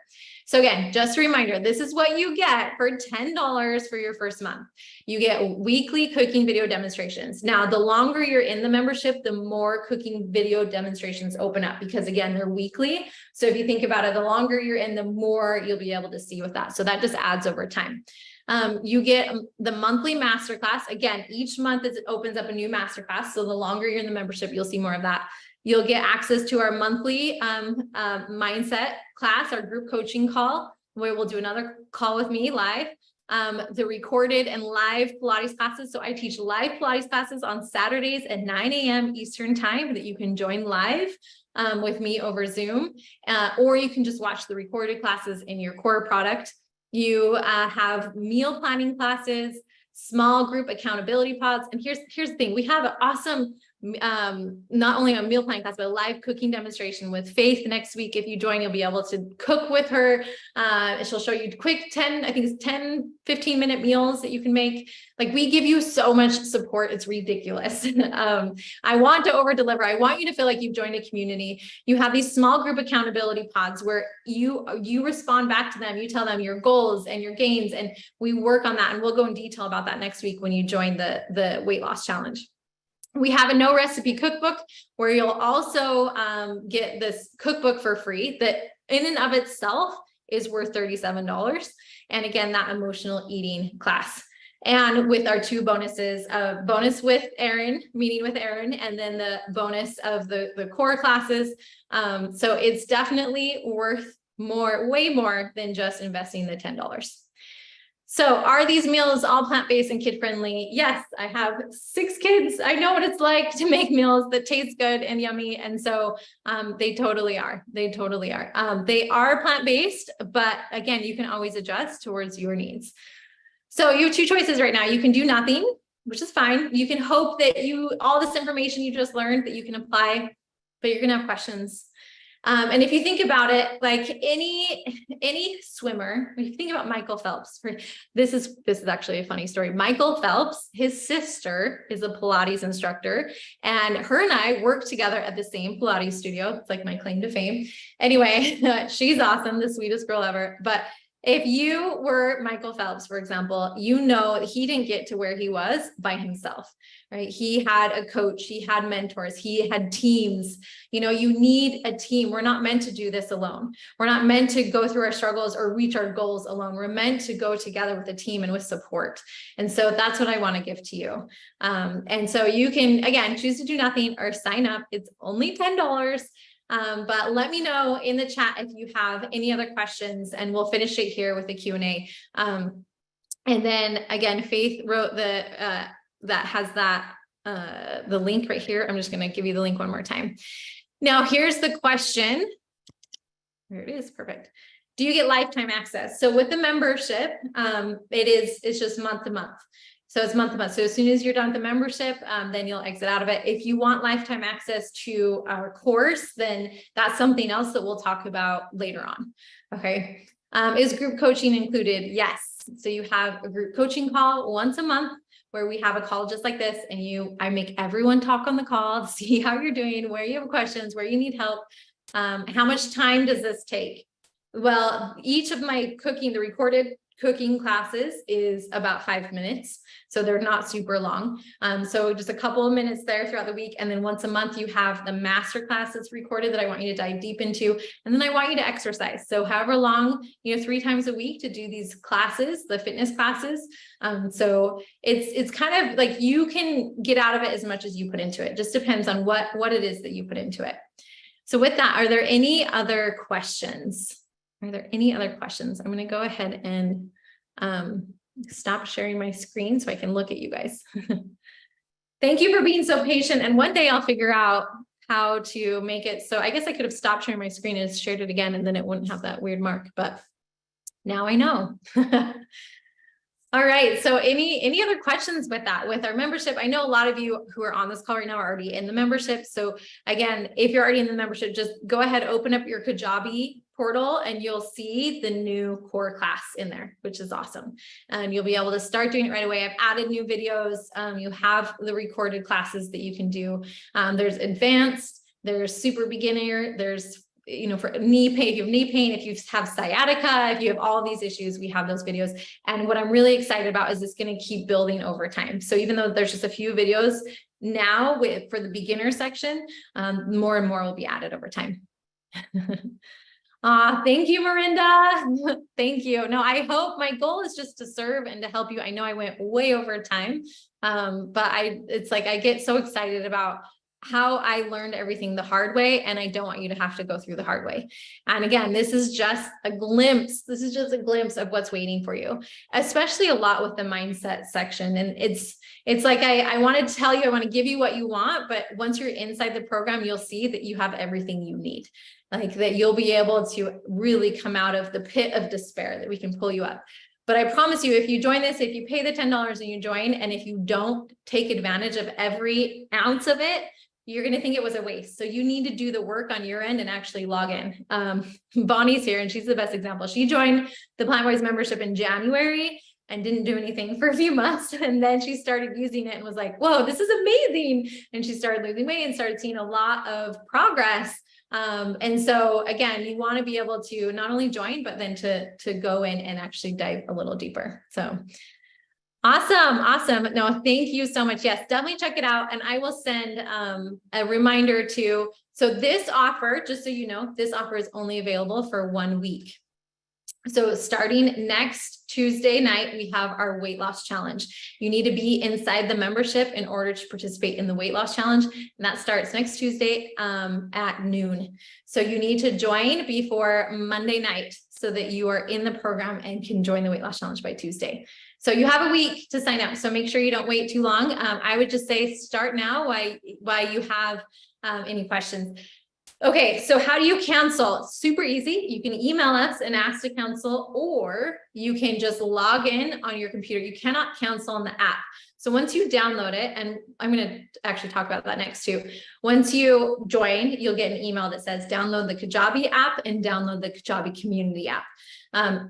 So again, just a reminder, this is what you get for $10 for your first month. You get weekly cooking video demonstrations. Now, the longer you're in the membership, the more cooking video demonstrations open up, because again, they're weekly. So if you think about it, the longer you're in, the more you'll be able to see with that. So that just adds over time. You get the monthly masterclass. Again, each month it opens up a new masterclass. So the longer you're in the membership, you'll see more of that. You'll get access to our monthly mindset class, our group coaching call, where we'll do another call with me live, the recorded and live Pilates classes. So I teach live Pilates classes on Saturdays at 9 a.m. Eastern time that you can join live with me over Zoom, or you can just watch the recorded classes in your core product. You have meal planning classes, small group accountability pods. And here's the thing, we have an awesome not only a meal planning class, but a live cooking demonstration with Faith next week. If you join, you'll be able to cook with her. She'll show you quick 10, 15 minute meals that you can make. Like, we give you so much support. It's ridiculous. I want to over deliver. I want you to feel like you've joined a community. You have these small group accountability pods where you respond back to them. You tell them your goals and your gains, and we work on that. And we'll go in detail about that next week when you join the weight loss challenge. We have a no recipe cookbook where you'll also get this cookbook for free that in and of itself is worth $37. And again, that emotional eating class. And with our 2 bonuses, bonus with Erin, meeting with Erin, and then the bonus of the core classes. So it's definitely worth more, way more than just investing the $10. So are these meals all plant-based and kid-friendly? Yes, I have 6 kids. I know what it's like to make meals that taste good and yummy. And so they totally are. They totally are. They are plant-based, but again, you can always adjust towards your needs. So you have 2 choices right now. You can do nothing, which is fine. You can hope that all this information you just learned that you can apply, but you're going to have questions. And if you think about it, like any swimmer, if you think about Michael Phelps, this is actually a funny story. Michael Phelps, his sister is a Pilates instructor, and her and I work together at the same Pilates studio. It's like my claim to fame. Anyway, she's awesome, the sweetest girl ever. But if you were Michael Phelps, for example, you know he didn't get to where he was by himself, right? He had a coach, he had mentors, he had teams. You know, you need a team. We're not meant to do this alone. We're not meant to go through our struggles or reach our goals alone. We're meant to go together with a team and with support. And so that's what I want to give to you. And so you can, again, choose to do nothing or sign up. It's only $10. But let me know in the chat if you have any other questions, and we'll finish it here with the Q&A. And then again, Faith wrote that has the link right here. I'm just going to give you the link one more time. Now, here's the question. There it is. Perfect. Do you get lifetime access? So with the membership, it's just month to month. So it's month to month. So as soon as you're done with the membership, then you'll exit out of it. If you want lifetime access to our course, then that's something else that we'll talk about later on. Okay. Is group coaching included? Yes. So you have a group coaching call once a month where we have a call just like this, and I make everyone talk on the call, see how you're doing, where you have questions, where you need help. How much time does this take? Well, each of my the recorded cooking classes is about 5 minutes. So they're not super long. So just a couple of minutes there throughout the week. And then once a month, you have the master class that's recorded that I want you to dive deep into. And then I want you to exercise. So however long, 3 times a week to do these classes, the fitness classes. So it's kind of like you can get out of it as much as you put into it. Just depends on what it is that you put into it. So with that, are there any other questions? Are there any other questions? I'm going to go ahead and stop sharing my screen so I can look at you guys. Thank you for being so patient. And one day I'll figure out how to make it. So I guess I could have stopped sharing my screen and shared it again, and then it wouldn't have that weird mark, but now I know. All right. So any other questions with our membership? I know a lot of you who are on this call right now are already in the membership. So again, if you're already in the membership, just go ahead, open up your Kajabi portal, and you'll see the new core class in there, which is awesome. And you'll be able to start doing it right away. I've added new videos. You have the recorded classes that you can do. There's advanced, there's super beginner, there's for knee pain, if you have knee pain, if you have sciatica, if you have all these issues, we have those videos. And what I'm really excited about is it's going to keep building over time. So even though there's just a few videos now for the beginner section, more and more will be added over time. Thank you, Miranda. Thank you. No, I hope my goal is just to serve and to help you. I know I went way over time, but it's like I get so excited about how I learned everything the hard way, and I don't want you to have to go through the hard way. And again, this is just a glimpse. This is just a glimpse of what's waiting for you, especially a lot with the mindset section. And it's like, I want to tell you, I want to give you what you want, but once you're inside the program, you'll see that you have everything you need. Like that you'll be able to really come out of the pit of despair, that we can pull you up. But I promise you, if you join this, if you pay the $10 and you join, and if you don't take advantage of every ounce of it, you're going to think it was a waste. So you need to do the work on your end and actually log in. Bonnie's here, and she's the best example. She joined the Plant Boys membership in January and didn't do anything for a few months. And then she started using it and was like, whoa, this is amazing. And she started losing weight and started seeing a lot of progress. And so again, you want to be able to not only join, but then to go in and actually dive a little deeper. So awesome. No, thank you so much. Yes, definitely check it out. And I will send a reminder to, so this offer, just so you know, this offer is only available for 1 week. So starting next Tuesday night, we have our weight loss challenge. You need to be inside the membership in order to participate in the weight loss challenge. And that starts next Tuesday at noon. So you need to join before Monday night. so that you are in the program and can join the weight loss challenge by Tuesday. So you have a week to sign up. So make sure you don't wait too long. I would just say start now while you have any questions. Okay, so how do you cancel? It's super easy. You can email us and ask to cancel, or you can just log in on your computer. You cannot cancel on the app. So once you download it, and I'm going to actually talk about that next too. Once you join, you'll get an email that says download the Kajabi app and download the Kajabi community app.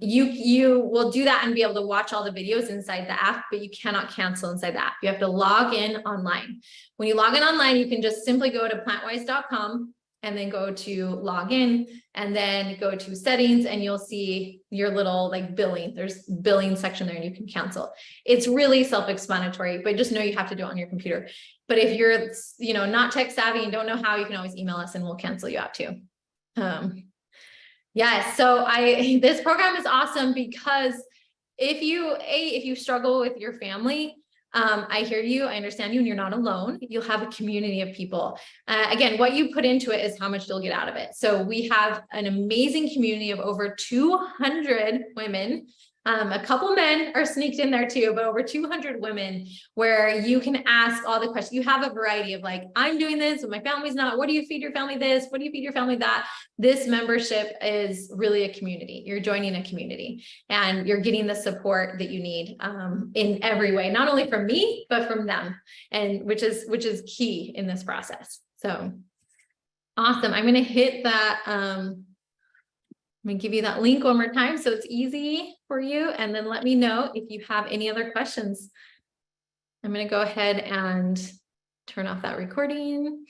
You will do that and be able to watch all the videos inside the app, but you cannot cancel inside the app. You have to log in online. When you log in online, you can just simply go to plantwise.com and then go to log in and then go to settings, and you'll see your little like billing. There's billing section there and you can cancel. It's really self-explanatory, but just know you have to do it on your computer. But if you're, not tech savvy and don't know how, you can always email us and we'll cancel you out too. Yeah, so this program is awesome because if you struggle with your family, I hear you, I understand you, and you're not alone. You'll have a community of people. Again, what you put into it is how much you'll get out of it. So we have an amazing community of over 200 women. A couple men are sneaked in there too, but over 200 women where you can ask all the questions. You have a variety of like, I'm doing this, but my family's not. What do you feed your family this? What do you feed your family that? This membership is really a community. You're joining a community and you're getting the support that you need in every way, not only from me, but from them, and which is key in this process. So awesome. I'm going to hit that. I'm going to give you that link one more time so it's easy for you, and then let me know if you have any other questions. I'm going to go ahead and turn off that recording.